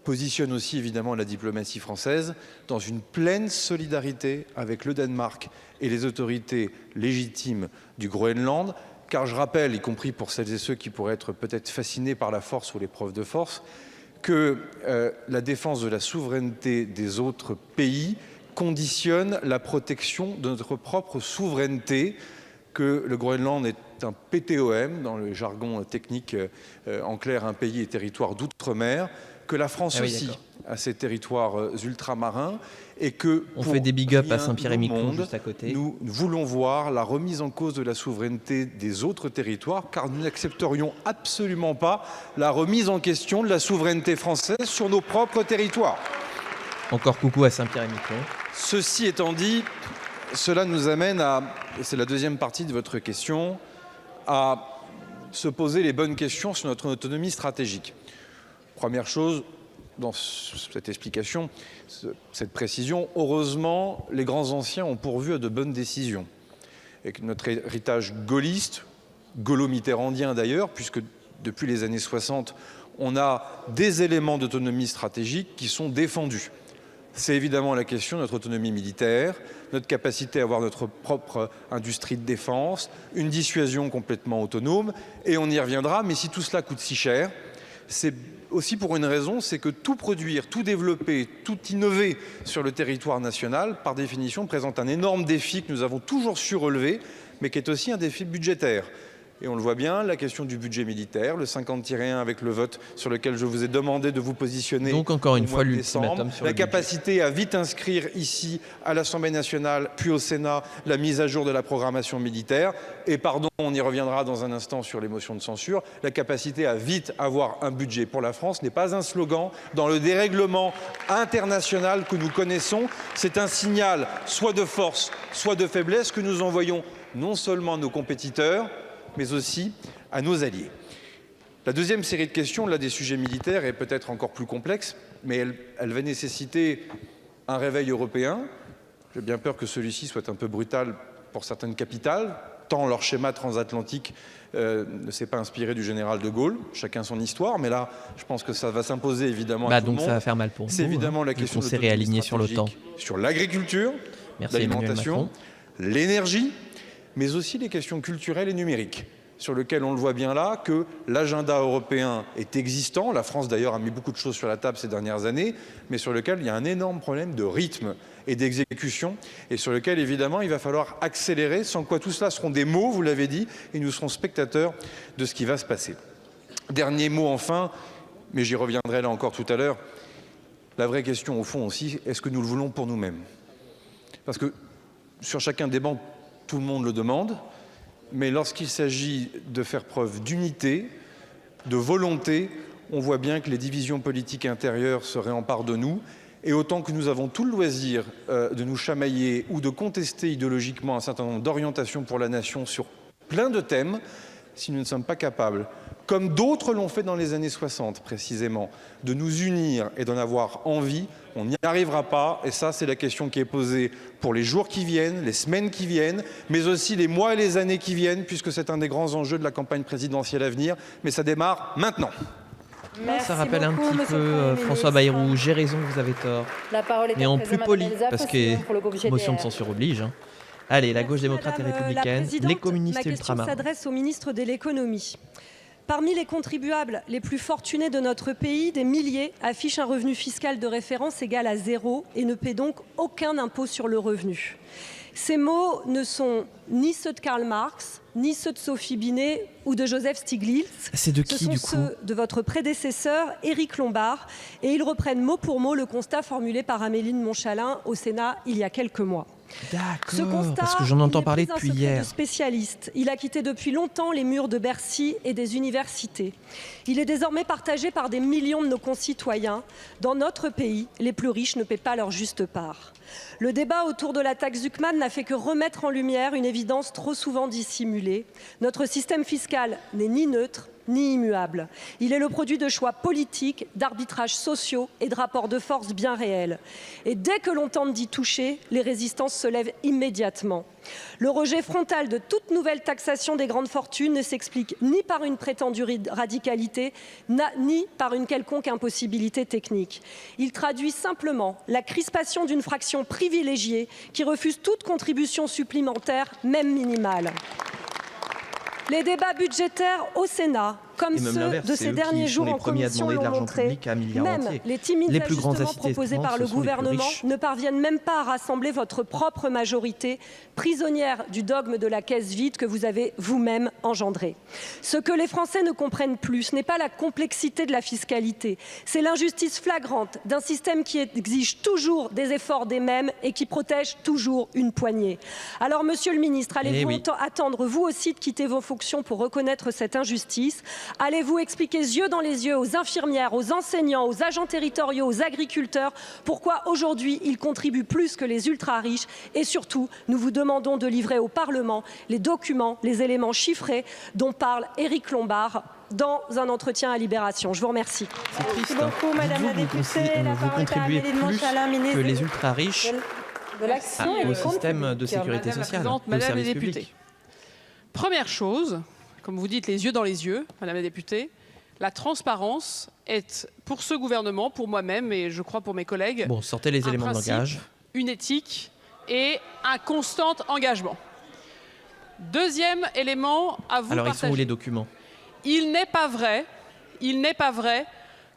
positionne aussi évidemment la diplomatie française dans une pleine solidarité avec le Danemark et les autorités légitimes du Groenland, car je rappelle, y compris pour celles et ceux qui pourraient être peut-être fascinés par la force ou l'épreuve de force, que la défense de la souveraineté des autres pays conditionne la protection de notre propre souveraineté, que le Groenland est un PTOM, dans le jargon technique, en clair, un pays et territoire d'outre-mer, que la France aussi a ses territoires ultramarins et que on fait des big up à Saint-Pierre-et-Miquelon juste à côté. Nous voulons voir la remise en cause de la souveraineté des autres territoires, car nous n'accepterions absolument pas la remise en question de la souveraineté française sur nos propres territoires. Encore coucou à Saint-Pierre-et-Miquelon. Ceci étant dit, cela nous amène à, et c'est la deuxième partie de votre question, à se poser les bonnes questions sur notre autonomie stratégique. Première chose, dans cette explication, cette précision, heureusement, les grands anciens ont pourvu à de bonnes décisions. Et que notre héritage gaulliste, gaulo-mitterrandien d'ailleurs, puisque depuis les années 60, on a des éléments d'autonomie stratégique qui sont défendus. C'est évidemment la question de notre autonomie militaire, notre capacité à avoir notre propre industrie de défense, une dissuasion complètement autonome, et on y reviendra, mais si tout cela coûte si cher, c'est aussi pour une raison, c'est que tout produire, tout développer, tout innover sur le territoire national, par définition, présente un énorme défi que nous avons toujours su relever, mais qui est aussi un défi budgétaire. Et on le voit bien, la question du budget militaire, le 50-1 avec le vote sur lequel je vous ai demandé de vous positionner. Donc encore une fois, l'ultimatum sur la capacité à vite inscrire ici à l'Assemblée nationale, puis au Sénat, la mise à jour de la programmation militaire. Et pardon, on y reviendra dans un instant sur les motions de censure. La capacité à vite avoir un budget pour la France n'est pas un slogan dans le dérèglement international que nous connaissons. C'est un signal soit de force, soit de faiblesse que nous envoyons non seulement à nos compétiteurs, mais aussi à nos alliés. La deuxième série de questions, là, des sujets militaires, est peut-être encore plus complexe, mais elle va nécessiter un réveil européen. J'ai bien peur que celui-ci soit un peu brutal pour certaines capitales, tant leur schéma transatlantique ne s'est pas inspiré du général de Gaulle, chacun son histoire, mais là, je pense que ça va s'imposer évidemment à tout le monde. Donc ça va faire mal pour nous. C'est évidemment la question de l'autonomie réaligné sur l'OTAN, sur l'agriculture, l'alimentation, l'énergie, mais aussi les questions culturelles et numériques, sur lesquelles on le voit bien là, que l'agenda européen est existant. La France d'ailleurs a mis beaucoup de choses sur la table ces dernières années, mais sur lequel il y a un énorme problème de rythme et d'exécution, et sur lequel évidemment il va falloir accélérer, sans quoi tout cela seront des mots, vous l'avez dit, et nous serons spectateurs de ce qui va se passer. Dernier mot enfin, mais j'y reviendrai là encore tout à l'heure, La vraie question, au fond aussi, est-ce que nous le voulons pour nous-mêmes? Parce que sur chacun des bancs, tout le monde le demande, mais lorsqu'il s'agit de faire preuve d'unité, de volonté, on voit bien que les divisions politiques intérieures se réemparent de nous. Et autant que nous avons tout le loisir de nous chamailler ou de contester idéologiquement un certain nombre d'orientations pour la nation sur plein de thèmes, si nous ne sommes pas capables, comme d'autres l'ont fait dans les années 60 précisément, de nous unir et d'en avoir envie, on n'y arrivera pas. Et ça, c'est la question qui est posée pour les jours qui viennent, les semaines qui viennent, mais aussi les mois et les années qui viennent, puisque c'est un des grands enjeux de la campagne présidentielle à venir. Mais ça démarre maintenant. Merci ça rappelle beaucoup, un petit peu François Bayrou. J'ai raison, vous avez tort. La parole est mais en plus poli, parce que motion de GDR. censure oblige. Hein. Allez, la gauche démocrate et républicaine, les communistes et ultramarins. Ma question s'adresse au ministre de l'économie. Parmi les contribuables les plus fortunés de notre pays, des milliers affichent un revenu fiscal de référence égal à 0 et ne paient donc aucun impôt sur le revenu. Ces mots ne sont ni ceux de Karl Marx, ni ceux de Sophie Binet ou de Joseph Stiglitz. C'est de qui, du coup ? Ce sont ceux de votre prédécesseur, Éric Lombard, et ils reprennent mot pour mot le constat formulé par Amélie de Montchalin au Sénat il y a quelques mois. D'accord, parce que j'en entends parler depuis hier. De spécialiste. Il a quitté depuis longtemps les murs de Bercy et des universités. Il est désormais partagé par des millions de nos concitoyens. Dans notre pays, les plus riches ne paient pas leur juste part. Le débat autour de la taxe Zuckman n'a fait que remettre en lumière une évidence trop souvent dissimulée. Notre système fiscal n'est ni neutre, ni immuable. Il est le produit de choix politiques, d'arbitrages sociaux et de rapports de force bien réels. Et dès que l'on tente d'y toucher, les résistances se lèvent immédiatement. Le rejet frontal de toute nouvelle taxation des grandes fortunes ne s'explique ni par une prétendue radicalité, ni par une quelconque impossibilité technique. Il traduit simplement la crispation d'une fraction privilégiée qui refuse toute contribution supplémentaire, même minimale. Les débats budgétaires au Sénat, comme ceux de ces derniers jours en commission l'ont montré, même les timides ajustements proposés par le gouvernement ne parviennent même pas à rassembler votre propre majorité, prisonnière du dogme de la caisse vide que vous avez vous-même engendré. Ce que les Français ne comprennent plus, ce n'est pas la complexité de la fiscalité, c'est l'injustice flagrante d'un système qui exige toujours des efforts des mêmes et qui protège toujours une poignée. Alors, Monsieur le Ministre, allez-vous attendre vous aussi de quitter vos fonctions pour reconnaître cette injustice ? Allez-vous expliquer yeux dans les yeux aux infirmières, aux enseignants, aux agents territoriaux, aux agriculteurs pourquoi aujourd'hui ils contribuent plus que les ultra-riches et surtout nous vous demandons de livrer au Parlement les documents, les éléments chiffrés dont parle Éric Lombard dans un entretien à Libération. Je vous remercie. C'est triste. Merci beaucoup, Madame la députée. Vous contribuez plus que les ultra-riches au système de sécurité sociale, au service public. Première chose, comme vous dites, les yeux dans les yeux, Madame la députée, la transparence est pour ce gouvernement, pour moi-même et je crois pour mes collègues, sortez les éléments de langage, une éthique et un constant engagement. Deuxième élément à vous Alors, partager. ils sont où les documents ? Il n'est pas vrai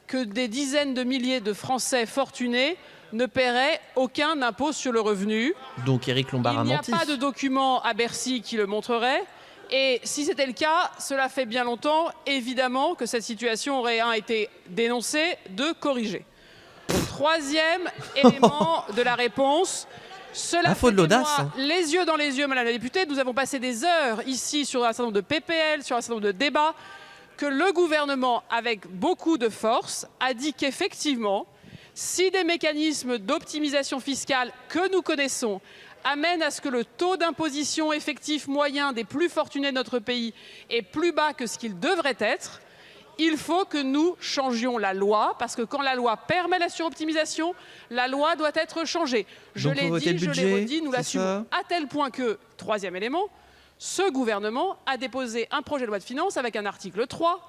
que des dizaines de milliers de Français fortunés ne paieraient aucun impôt sur le revenu. Donc Éric Lombard a menti. Il n'y a pas de document à Bercy qui le montrerait. Et si c'était le cas, cela fait bien longtemps, évidemment, que cette situation aurait été dénoncée, de corriger. Troisième élément de la réponse, cela fait de l'audace. Les yeux dans les yeux, Madame la députée, nous avons passé des heures ici sur un certain nombre de PPL, sur un certain nombre de débats, que le gouvernement, avec beaucoup de force, a dit qu'effectivement, si des mécanismes d'optimisation fiscale que nous connaissons amène à ce que le taux d'imposition effectif moyen des plus fortunés de notre pays est plus bas que ce qu'il devrait être, il faut que nous changions la loi, parce que quand la loi permet la suroptimisation, la loi doit être changée. Je l'ai dit, je l'ai redit, nous l'assumons. À tel point que, troisième élément, ce gouvernement a déposé un projet de loi de finances avec un article 3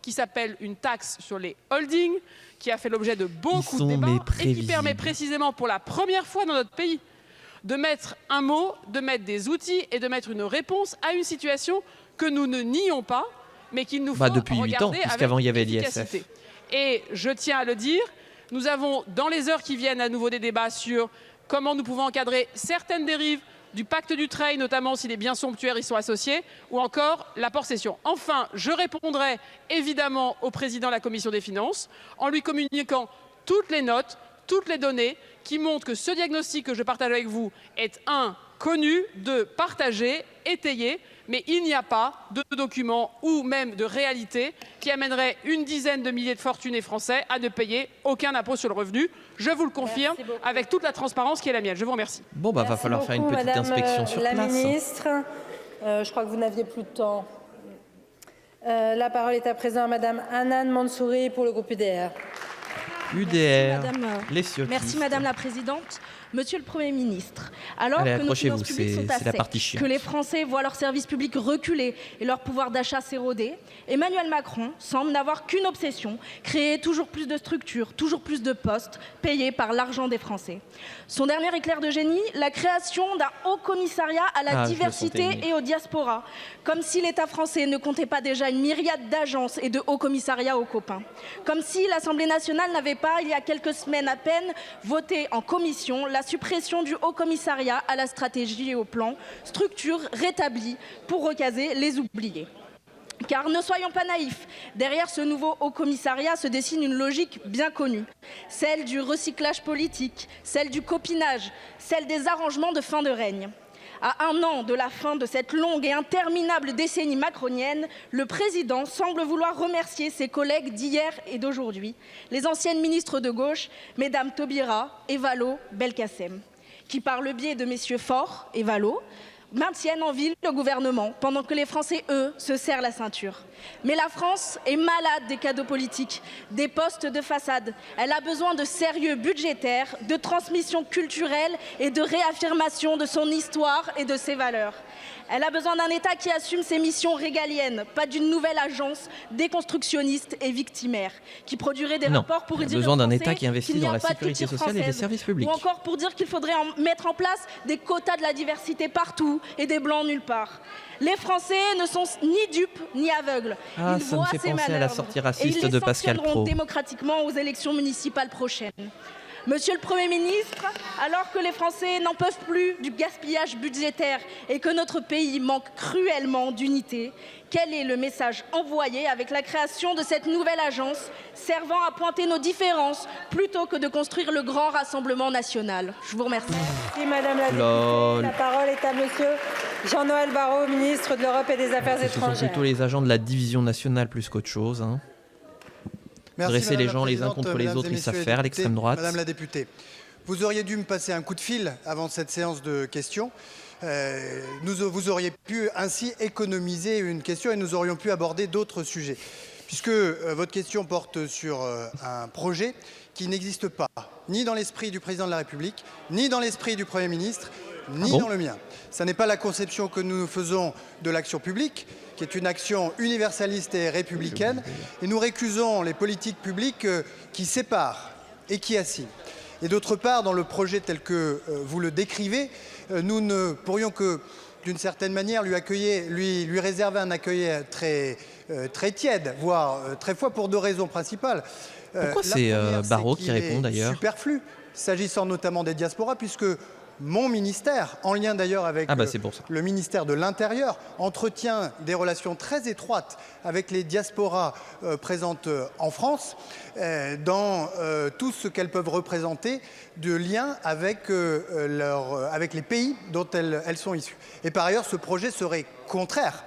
qui s'appelle une taxe sur les holdings, qui a fait l'objet de beaucoup de débats et qui permet précisément pour la première fois dans notre pays de mettre un mot, de mettre des outils et de mettre une réponse à une situation que nous ne nions pas, mais qu'il nous faut depuis 8 ans, puisqu'avant il y avait l'ISF. Et je tiens à le dire, nous avons dans les heures qui viennent à nouveau des débats sur comment nous pouvons encadrer certaines dérives du pacte du Trade, notamment si les biens somptuaires y sont associés, ou encore l'apport-cession. Enfin, je répondrai évidemment au président de la Commission des finances en lui communiquant toutes les notes, toutes les données qui montrent que ce diagnostic que je partage avec vous est connu, 2 partagé, étayé, mais il n'y a pas de documents ou même de réalité qui amènerait une dizaine de milliers de fortunés français à ne payer aucun impôt sur le revenu. Je vous le confirme avec toute la transparence qui est la mienne. Je vous remercie. Bon, bah, va falloir faire une petite inspection sur place. Madame la ministre, je crois que vous n'aviez plus de temps. La parole est à présent à Madame Hanan Mansouri pour le groupe UDR. Les Ciotti. Merci Madame la Présidente. Monsieur le Premier ministre, alors que nos finances publiques sont à sec, que les Français voient leurs services publics reculer et leur pouvoir d'achat s'éroder, Emmanuel Macron semble n'avoir qu'une obsession, créer toujours plus de structures, toujours plus de postes, payés par l'argent des Français. Son dernier éclair de génie, la création d'un haut commissariat à la diversité et aux diasporas, comme si l'État français ne comptait pas déjà une myriade d'agences et de hauts commissariats aux copains. Comme si l'Assemblée nationale n'avait pas, il y a quelques semaines à peine, voté en commission la suppression du Haut Commissariat à la stratégie et au plan, structure rétablie pour recaser les oubliés. Car ne soyons pas naïfs, derrière ce nouveau Haut Commissariat se dessine une logique bien connue, celle du recyclage politique, celle du copinage, celle des arrangements de fin de règne. À 1 an de la fin de cette longue et interminable décennie macronienne, le président semble vouloir remercier ses collègues d'hier et d'aujourd'hui, les anciennes ministres de gauche, mesdames Taubira et Vallaud Belkacem, qui par le biais de messieurs Faure et Vallaud, maintiennent en ville le gouvernement, pendant que les Français, eux, se serrent la ceinture. Mais la France est malade des cadeaux politiques, des postes de façade. Elle a besoin de sérieux budgétaire, de transmission culturelle et de réaffirmation de son histoire et de ses valeurs. Elle a besoin d'un État qui assume ses missions régaliennes, pas d'une nouvelle agence déconstructionniste et victimaire, qui produirait des rapports pour dire il a besoin d'un État qui investit dans la sécurité sociale et les services publics. Ou encore pour dire qu'il faudrait mettre en place des quotas de la diversité partout et des blancs nulle part. Les Français ne sont ni dupes ni aveugles. Ils ça me voient fait ces penser à la sortie raciste et ils de Pascal Praud. les sanctionneront démocratiquement aux élections municipales prochaines. Monsieur le Premier ministre, alors que les Français n'en peuvent plus du gaspillage budgétaire et que notre pays manque cruellement d'unité, quel est le message envoyé avec la création de cette nouvelle agence servant à pointer nos différences plutôt que de construire le grand rassemblement national? Je vous remercie. Merci Madame la députée. La parole est à Monsieur Jean-Noël Barrot, ministre de l'Europe et des Affaires étrangères. Ce sont plutôt les agents de la division nationale plus qu'autre chose. Merci, dresser les gens les uns contre les autres, ils savent faire, l'extrême droite. Madame la députée, vous auriez dû me passer un coup de fil avant cette séance de questions. Vous auriez pu ainsi économiser une question et nous aurions pu aborder d'autres sujets. Puisque votre question porte sur un projet qui n'existe pas, ni dans l'esprit du président de la République, ni dans l'esprit du Premier ministre, ni dans le mien. Ce n'est pas la conception que nous faisons de l'action publique, qui est une action universaliste et républicaine, et nous récusons les politiques publiques qui séparent et qui assignent. Et d'autre part, dans le projet tel que vous le décrivez, nous ne pourrions que, d'une certaine manière, lui réserver un accueil très tiède, voire très froid, pour 2 raisons principales. Pourquoi c'est Barrot qui répond d'ailleurs? Superflu, s'agissant notamment des diasporas, puisque mon ministère, en lien d'ailleurs avec le ministère de l'Intérieur, entretient des relations très étroites avec les diasporas présentes en France, dans tout ce qu'elles peuvent représenter de lien avec, avec les pays dont elles sont issues. Et par ailleurs, ce projet serait contraire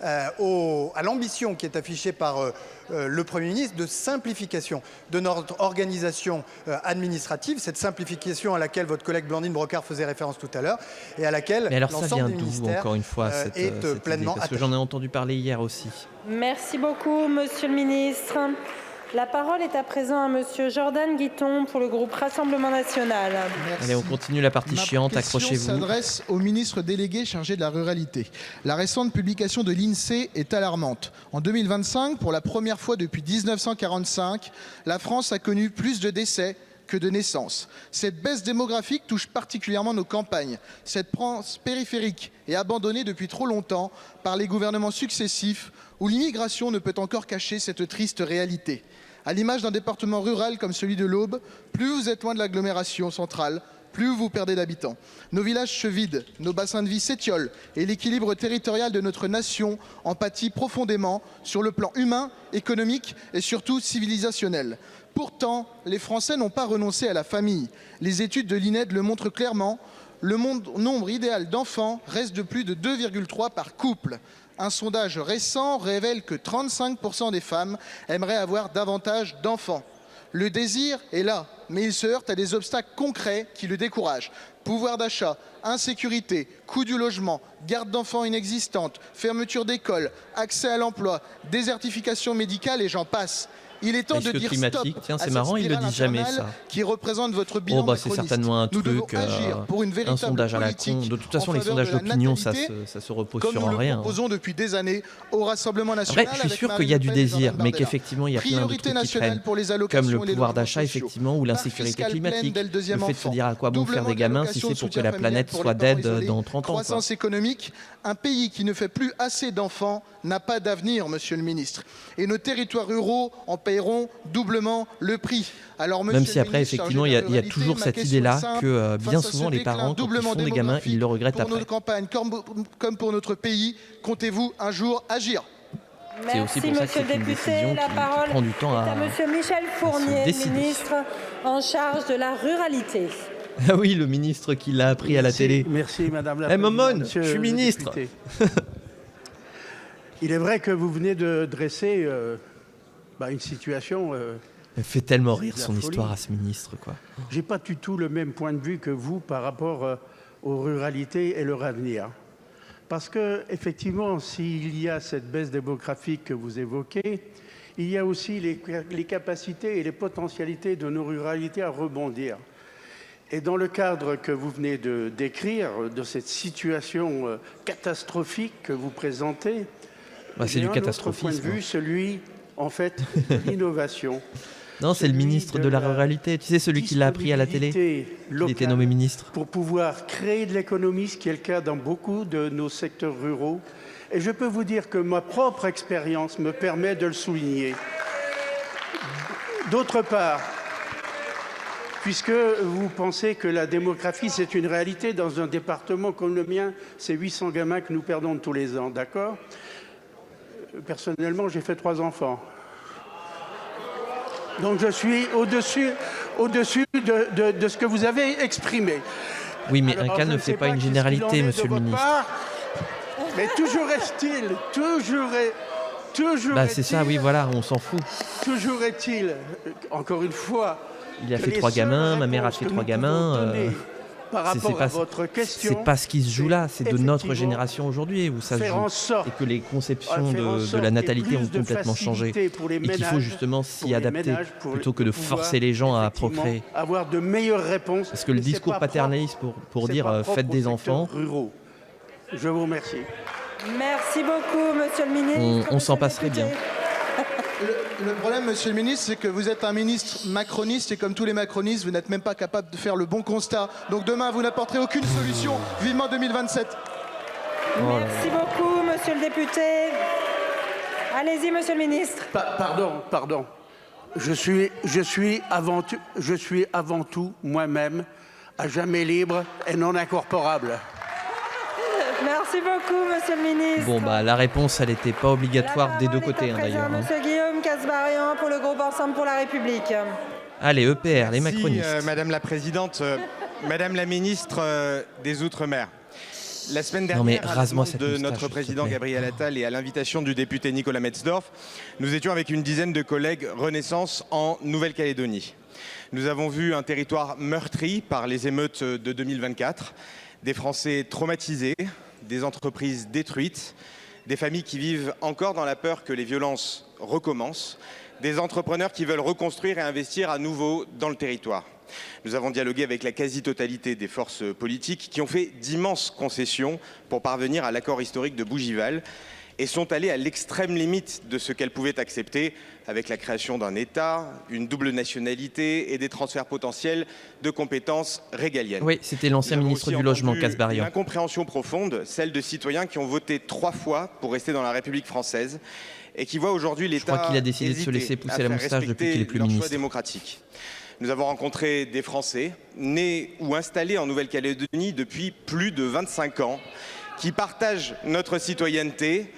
à l'ambition qui est affichée par le Premier ministre de simplification de notre organisation administrative, cette simplification à laquelle votre collègue Blandine Brocard faisait référence tout à l'heure et à laquelle l'ensemble des ministères encore une fois, est pleinement idée, parce que j'en ai entendu parler hier aussi. Merci beaucoup, Monsieur le ministre. La parole est à présent à Monsieur Jordan Guiton pour le groupe Rassemblement National. Merci. Allez, on continue la partie chiante, accrochez-vous. Ma question s'adresse au ministre délégué chargé de la ruralité. La récente publication de l'INSEE est alarmante. En 2025, pour la première fois depuis 1945, la France a connu plus de décès que de naissances. Cette baisse démographique touche particulièrement nos campagnes. Cette France périphérique est abandonnée depuis trop longtemps par les gouvernements successifs où l'immigration ne peut encore cacher cette triste réalité. À l'image d'un département rural comme celui de l'Aube, plus vous êtes loin de l'agglomération centrale, plus vous perdez d'habitants. Nos villages se vident, nos bassins de vie s'étiolent et l'équilibre territorial de notre nation en pâtit profondément sur le plan humain, économique et surtout civilisationnel. Pourtant, les Français n'ont pas renoncé à la famille. Les études de l'INED le montrent clairement. Le nombre idéal d'enfants reste de plus de 2,3 par couple. Un sondage récent révèle que 35% des femmes aimeraient avoir davantage d'enfants. Le désir est là, mais il se heurte à des obstacles concrets qui le découragent. Pouvoir d'achat, insécurité, coût du logement, garde d'enfants inexistante, fermeture d'écoles, accès à l'emploi, désertification médicale et j'en passe. Il est temps de dire stop. Tiens, c'est marrant, ils le disent jamais ça. Qui représente votre bilan c'est certainement un truc, un sondage à la con. De toute façon, les sondages d'opinion, ça se repose sur rien. Comme nous le proposons depuis des années au Rassemblement National. Après, je suis sûr qu'il y a du désir, mais qu'effectivement, il y a plein de trucs qui traînent, comme le pouvoir d'achat, effectivement, ou l'insécurité climatique. Le fait de se dire à quoi bon faire des gamins si c'est pour que la planète soit dead dans 30 ans. Croissance économique, un pays qui ne fait plus assez d'enfants n'a pas d'avenir, monsieur le ministre. Et nos territoires ruraux en paieront doublement le prix. Alors, même si après, effectivement, il y a toujours cette idée-là que bien souvent les parents, quand ils font des gamins, ils le regrettent après. Pour notre campagne comme pour notre pays, comptez-vous un jour agir? Merci, monsieur le député. La parole est à monsieur Michel Fournier, ministre en charge de la ruralité. Ah oui, le ministre qui l'a appris à la télé. Merci, madame la présidente. Momone, je suis ministre. Il est vrai que vous venez de dresser une situation... Elle fait tellement rire son histoire à ce ministre, quoi. J'ai pas du tout le même point de vue que vous par rapport aux ruralités et leur avenir. Parce que, effectivement, s'il y a cette baisse démographique que vous évoquez, il y a aussi les capacités et les potentialités de nos ruralités à rebondir. Et dans le cadre que vous venez de décrire, de cette situation catastrophique que vous présentez, c'est du catastrophisme. Point de vue, celui, en fait, de l'innovation. Non, c'est le ministre de la ruralité. Tu sais, celui qui l'a appris à la télé. Il était nommé ministre. Pour pouvoir créer de l'économie, ce qui est le cas dans beaucoup de nos secteurs ruraux. Et je peux vous dire que ma propre expérience me permet de le souligner. D'autre part, puisque vous pensez que la démographie, c'est une réalité dans un département comme le mien, c'est 800 gamins que nous perdons tous les ans, d'accord ? Personnellement, j'ai fait 3 enfants. Donc je suis au-dessus de ce que vous avez exprimé. Oui, mais un cas ne fait pas une généralité, monsieur le ministre. Mais toujours est-il, c'est ça, oui, voilà, on s'en fout. Toujours est-il, encore une fois... Il a fait 3 gamins, ma mère a fait 3 gamins. Par rapport à votre question, c'est pas ce qui se joue là, c'est de notre génération aujourd'hui où ça se joue. Et que les conceptions de la natalité ont complètement changé. Et qu'il faut justement s'y adapter plutôt que de forcer les gens à procréer. Avoir de meilleures réponses. Parce que le discours paternaliste pour dire faites des enfants. Ruraux. Je vous remercie. Merci beaucoup, monsieur le ministre. On s'en passerait bien. Le problème, monsieur le ministre, c'est que vous êtes un ministre macroniste et comme tous les macronistes, vous n'êtes même pas capable de faire le bon constat. Donc demain, vous n'apporterez aucune solution. Vivement 2027. Merci beaucoup, monsieur le député. Allez-y, monsieur le ministre. Pardon. Je suis avant tout moi-même, à jamais libre et non incorporable. Merci beaucoup, monsieur le ministre. Bon, la réponse, elle n'était pas obligatoire des deux côtés, d'ailleurs. Monsieur Guillaume Kasbarian pour le groupe Ensemble pour la République. Allez, EPR, les macronistes. Madame la présidente, madame la ministre des Outre-mer. La semaine dernière, à la demande de notre président Gabriel Attal et à l'invitation du député Nicolas Metzdorf, nous étions avec une dizaine de collègues Renaissance en Nouvelle-Calédonie. Nous avons vu un territoire meurtri par les émeutes de 2024, des Français traumatisés, des entreprises détruites, des familles qui vivent encore dans la peur que les violences recommencent, des entrepreneurs qui veulent reconstruire et investir à nouveau dans le territoire. Nous avons dialogué avec la quasi-totalité des forces politiques qui ont fait d'immenses concessions pour parvenir à l'accord historique de Bougival et sont allées à l'extrême limite de ce qu'elles pouvaient accepter avec la création d'un État, une double nationalité et des transferts potentiels de compétences régaliennes. Oui, c'était l'ancien ministre du Logement, Kasbarian. Une incompréhension profonde, celle de citoyens qui ont voté 3 fois pour rester dans la République française et qui voient aujourd'hui l'État. Je crois qu'il a décidé de se laisser pousser la moustache depuis qu'il est plus ministre. Démocratique. Nous avons rencontré des Français nés ou installés en Nouvelle-Calédonie depuis plus de 25 ans qui partagent notre citoyenneté.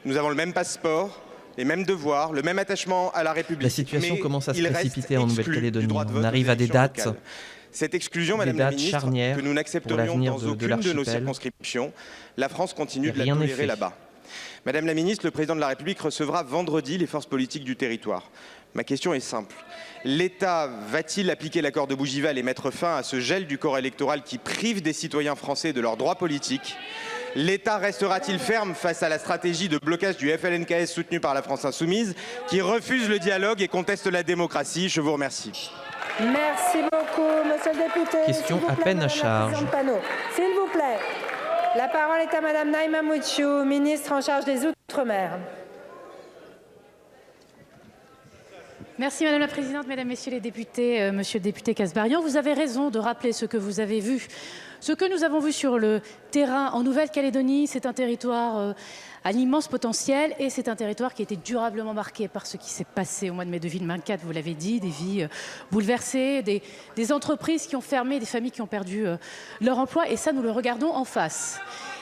Nous avons le même passeport, les mêmes devoirs, le même attachement à la République. La situation commence à se précipiter en Nouvelle-Calédonie. On arrive à des dates. Cette exclusion, Madame la Ministre, que nous n'accepterions dans aucune de nos circonscriptions, la France continue de la tolérer là-bas. Madame la Ministre, le Président de la République recevra vendredi les forces politiques du territoire. Ma question est simple. L'État va-t-il appliquer l'accord de Bougival et mettre fin à ce gel du corps électoral qui prive des citoyens français de leurs droits politiques? L'État restera-t-il ferme face à la stratégie de blocage du FLNKS soutenue par la France Insoumise, qui refuse le dialogue et conteste la démocratie? Je vous remercie. Merci beaucoup, monsieur le député. Question à peine à charge. S'il vous plaît. La parole est à Madame Naïma Mouitchou, ministre en charge des Outre-mer. Merci Madame la Présidente, Mesdames, Messieurs les députés, Monsieur le député Kasbarian. Vous avez raison de rappeler ce que vous avez vu. Ce que nous avons vu sur le terrain en Nouvelle-Calédonie, c'est un territoire à l'immense potentiel et c'est un territoire qui a été durablement marqué par ce qui s'est passé au mois de mai 2024, vous l'avez dit, des vies bouleversées, des entreprises qui ont fermé, des familles qui ont perdu leur emploi et ça nous le regardons en face.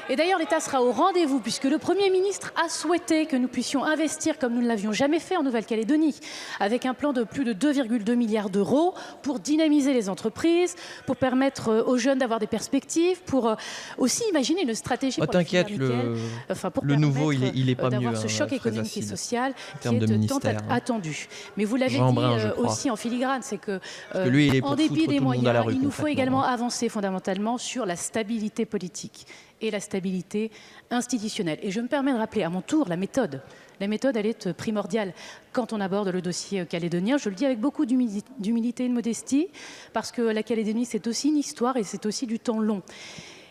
Et d'ailleurs, l'État sera au rendez-vous puisque le Premier ministre a souhaité que nous puissions investir comme nous ne l'avions jamais fait en Nouvelle-Calédonie, avec un plan de plus de 2,2 milliards d'euros pour dynamiser les entreprises, pour permettre aux jeunes d'avoir des perspectives, pour aussi imaginer une stratégie pour t'inquiète, le nouveau, il est pas mieux. D'avoir ce choc économique et social qui est tant attendu. Mais vous l'avez dit aussi en filigrane, c'est que lui, il est en dépit des moyens, il nous faut également avancer fondamentalement sur la stabilité politique et la stabilité institutionnelle. Et je me permets de rappeler à mon tour la méthode. La méthode, elle est primordiale quand on aborde le dossier calédonien. Je le dis avec beaucoup d'humilité et de modestie, parce que la Calédonie, c'est aussi une histoire et c'est aussi du temps long.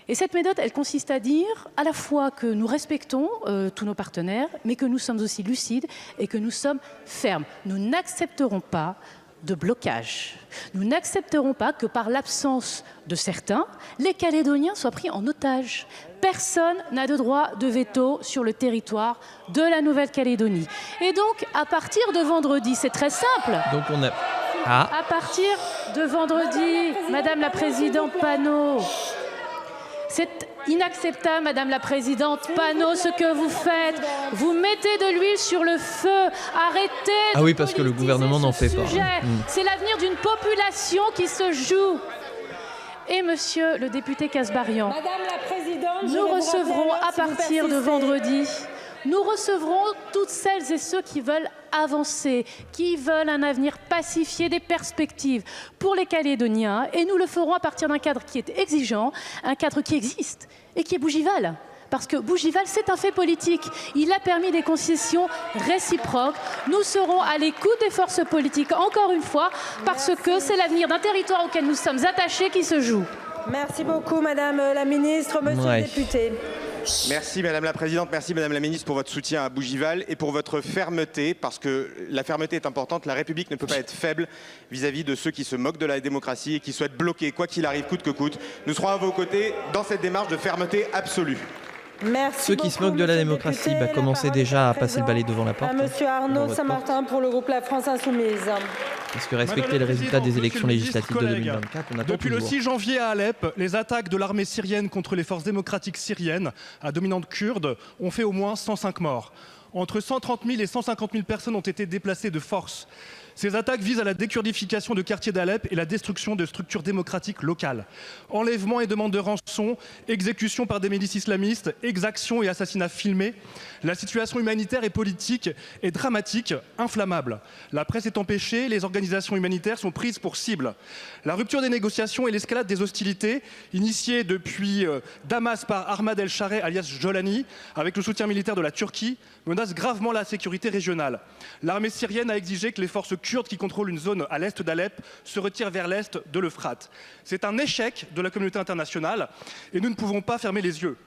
Et cette méthode, elle consiste à dire à la fois que nous respectons tous nos partenaires, mais que nous sommes aussi lucides et que nous sommes fermes. Nous n'accepterons pas de blocage. Nous n'accepterons pas que par l'absence de certains, les Calédoniens soient pris en otage. Personne n'a de droit de veto sur le territoire de la Nouvelle-Calédonie. Et donc, à partir de vendredi, c'est très simple. Donc on a... À partir de vendredi, Madame la Présidente Panot, c'est inacceptable, Madame la Présidente Panot, ce que vous faites. Vous mettez de l'huile sur le feu. Arrêtez. Ah oui, parce que le gouvernement n'en fait pas. C'est l'avenir d'une population qui se joue. Et Monsieur le député Kasbarian, nous recevrons à partir de vendredi, nous recevrons toutes celles et ceux qui veulent avancer, qui veulent un avenir pacifié, des perspectives pour les Calédoniens. Et nous le ferons à partir d'un cadre qui est exigeant, un cadre qui existe et qui est Bougival. Parce que Bougival, c'est un fait politique. Il a permis des concessions réciproques. Nous serons à l'écoute des forces politiques, encore une fois, parce que c'est l'avenir d'un territoire auquel nous sommes attachés qui se joue. Merci beaucoup, Madame la Ministre. Monsieur le député. Merci Madame la Présidente, merci Madame la Ministre pour votre soutien à Bougival et pour votre fermeté, parce que la fermeté est importante. La République ne peut pas être faible vis-à-vis de ceux qui se moquent de la démocratie et qui souhaitent bloquer, quoi qu'il arrive, coûte que coûte. Nous serons à vos côtés dans cette démarche de fermeté absolue. Merci Ceux qui se moquent de la démocratie commençaient déjà à passer le balai devant la porte. Monsieur Arnaud Saint-Martin pour le groupe La France Insoumise. Parce que respecter les résultats des élections législatives de 2024, on attend depuis toujours. Le 6 janvier à Alep, les attaques de l'armée syrienne contre les forces démocratiques syriennes à dominante kurde ont fait au moins 105 morts. Entre 130 000 et 150 000 personnes ont été déplacées de force. Ces attaques visent à la dékurdification de quartiers d'Alep et la destruction de structures démocratiques locales. Enlèvements et demandes de rançon, exécutions par des milices islamistes, exactions et assassinats filmés. La situation humanitaire et politique est dramatique, inflammable. La presse est empêchée, les organisations humanitaires sont prises pour cible. La rupture des négociations et l'escalade des hostilités, initiées depuis Damas par Ahmad El-Shareh alias Jolani, avec le soutien militaire de la Turquie, menacent gravement la sécurité régionale. L'armée syrienne a exigé que les forces kurdes qui contrôlent une zone à l'est d'Alep se retirent vers l'est de l'Euphrate. C'est un échec de la communauté internationale et nous ne pouvons pas fermer les yeux.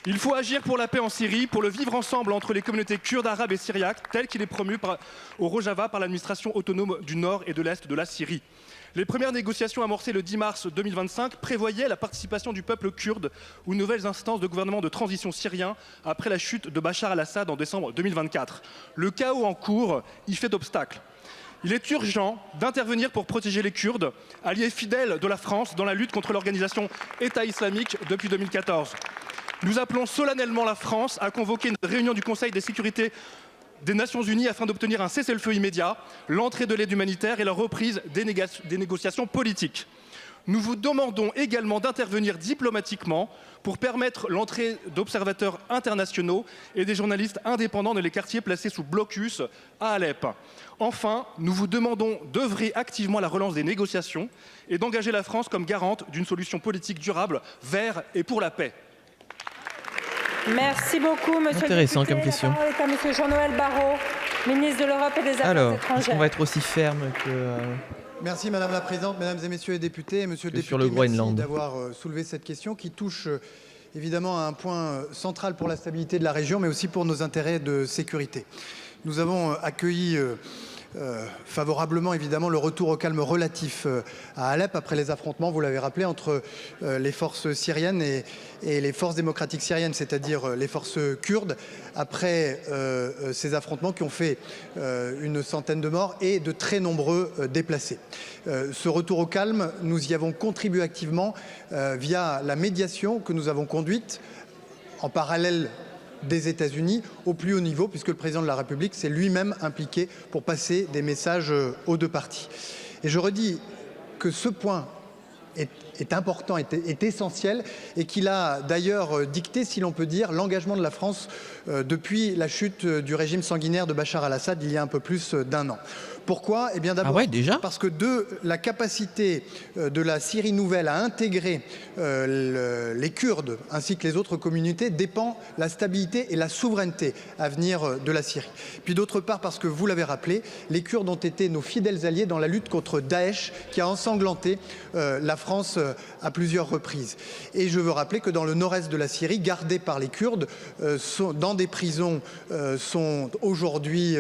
Il faut agir pour la paix en Syrie, pour le vivre ensemble entre les communautés kurdes, arabes et syriaques, tel qu'il est promu au Rojava par l'administration autonome du nord et de l'est de la Syrie. Les premières négociations amorcées le 10 mars 2025 prévoyaient la participation du peuple kurde aux nouvelles instances de gouvernement de transition syrien après la chute de Bachar al-Assad en décembre 2024. Le chaos en cours y fait obstacle. Il est urgent d'intervenir pour protéger les Kurdes, alliés fidèles de la France dans la lutte contre l'organisation État islamique depuis 2014. Nous appelons solennellement la France à convoquer une réunion du Conseil de sécurité des Nations Unies afin d'obtenir un cessez-le-feu immédiat, l'entrée de l'aide humanitaire et la reprise des négociations politiques. Nous vous demandons également d'intervenir diplomatiquement pour permettre l'entrée d'observateurs internationaux et des journalistes indépendants dans les quartiers placés sous blocus à Alep. Enfin, nous vous demandons d'œuvrer activement à la relance des négociations et d'engager la France comme garante d'une solution politique durable vers et pour la paix. Merci beaucoup, monsieur Intéressant le député. comme question. La parole est à monsieur Jean-Noël Barrot, ministre de l'Europe et des Affaires Alors, étrangères. est-ce qu'on va être aussi ferme que... Merci Madame la Présidente, Mesdames et Messieurs les députés. Monsieur le député, sur le Groenland. merci d'avoir soulevé cette question qui touche évidemment à un point central pour la stabilité de la région, mais aussi pour nos intérêts de sécurité. Nous avons accueilli favorablement évidemment le retour au calme relatif à Alep après les affrontements, vous l'avez rappelé, entre les forces syriennes et les forces démocratiques syriennes, c'est-à-dire les forces kurdes, après ces affrontements qui ont fait une centaine de morts et de très nombreux déplacés. Ce retour au calme, nous y avons contribué activement via la médiation que nous avons conduite en parallèle des États-Unis au plus haut niveau, puisque le président de la République s'est lui-même impliqué pour passer des messages aux deux parties. Et je redis que ce point est important, est essentiel, et qu'il a d'ailleurs dicté, si l'on peut dire, l'engagement de la France depuis la chute du régime sanguinaire de Bachar al-Assad il y a un peu plus d'un an. Pourquoi ? Eh bien d'abord parce que de la capacité de la Syrie nouvelle à intégrer les Kurdes ainsi que les autres communautés dépend la stabilité et la souveraineté à venir de la Syrie. Puis d'autre part parce que, vous l'avez rappelé, les Kurdes ont été nos fidèles alliés dans la lutte contre Daesh qui a ensanglanté la France à plusieurs reprises. Et je veux rappeler que dans le nord-est de la Syrie, gardés par les Kurdes, dans des prisons sont aujourd'hui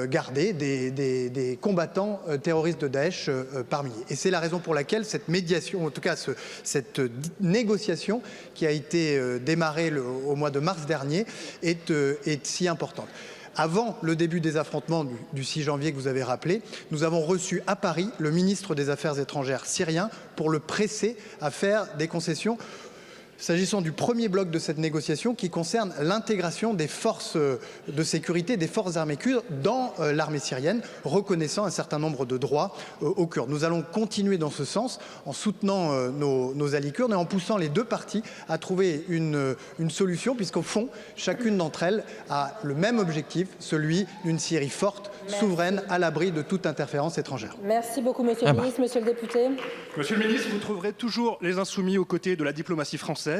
gardés des combattants terroristes de Daesh par milliers. Et c'est la raison pour laquelle cette médiation, en tout cas cette négociation qui a été démarrée au mois de mars dernier est si importante. Avant le début des affrontements du 6 janvier que vous avez rappelé, nous avons reçu à Paris le ministre des Affaires étrangères syrien pour le presser à faire des concessions. S'agissant du premier bloc de cette négociation qui concerne l'intégration des forces de sécurité, des forces armées kurdes dans l'armée syrienne, reconnaissant un certain nombre de droits aux Kurdes. Nous allons continuer dans ce sens en soutenant nos alliés kurdes et en poussant les deux parties à trouver une solution, puisqu'au fond, chacune d'entre elles a le même objectif, celui d'une Syrie forte, souveraine, à l'abri de toute interférence étrangère. Merci beaucoup, monsieur le ministre. Monsieur le député. Monsieur le ministre, vous trouverez toujours les insoumis aux côtés de la diplomatie française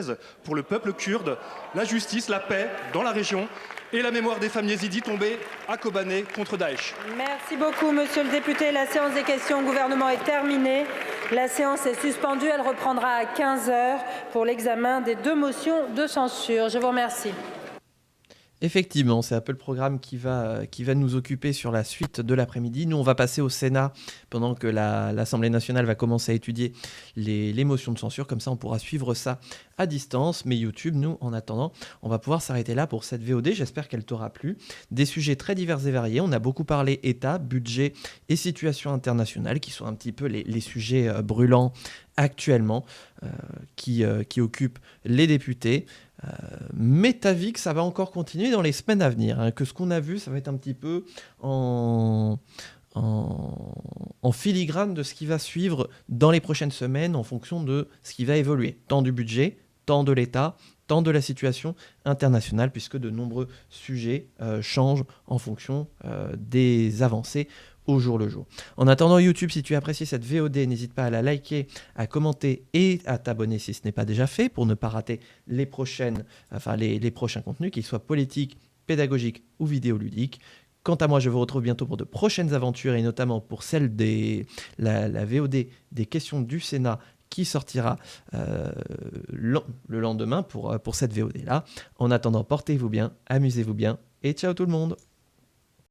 pour le peuple kurde, la justice, la paix dans la région et la mémoire des femmes yézidis tombées à Kobané contre Daesh. Merci beaucoup, monsieur le député. La séance des questions au gouvernement est terminée. La séance est suspendue. Elle reprendra à 15h pour l'examen des 2 motions de censure. Je vous remercie. Effectivement, c'est un peu le programme qui va nous occuper sur la suite de l'après-midi. Nous, on va passer au Sénat pendant que l'Assemblée nationale va commencer à étudier les motions de censure. Comme ça, on pourra suivre ça à distance. Mais YouTube, nous, en attendant, on va pouvoir s'arrêter là pour cette VOD. J'espère qu'elle t'aura plu. Des sujets très divers et variés. On a beaucoup parlé État, budget et situation internationale, qui sont un petit peu les sujets brûlants actuellement qui occupent les députés. Mais t'as vu que ça va encore continuer dans les semaines à venir, hein, que ce qu'on a vu, ça va être un petit peu en filigrane de ce qui va suivre dans les prochaines semaines en fonction de ce qui va évoluer, tant du budget, tant de l'État, tant de la situation internationale, puisque de nombreux sujets changent en fonction des avancées au jour le jour. En attendant YouTube, si tu as apprécié cette VOD, n'hésite pas à la liker, à commenter et à t'abonner si ce n'est pas déjà fait pour ne pas rater les prochains contenus, qu'ils soient politiques, pédagogiques ou vidéoludiques. Quant à moi, je vous retrouve bientôt pour de prochaines aventures et notamment pour celle la VOD des questions du Sénat qui sortira le lendemain pour cette VOD-là. En attendant, portez-vous bien, amusez-vous bien et ciao tout le monde.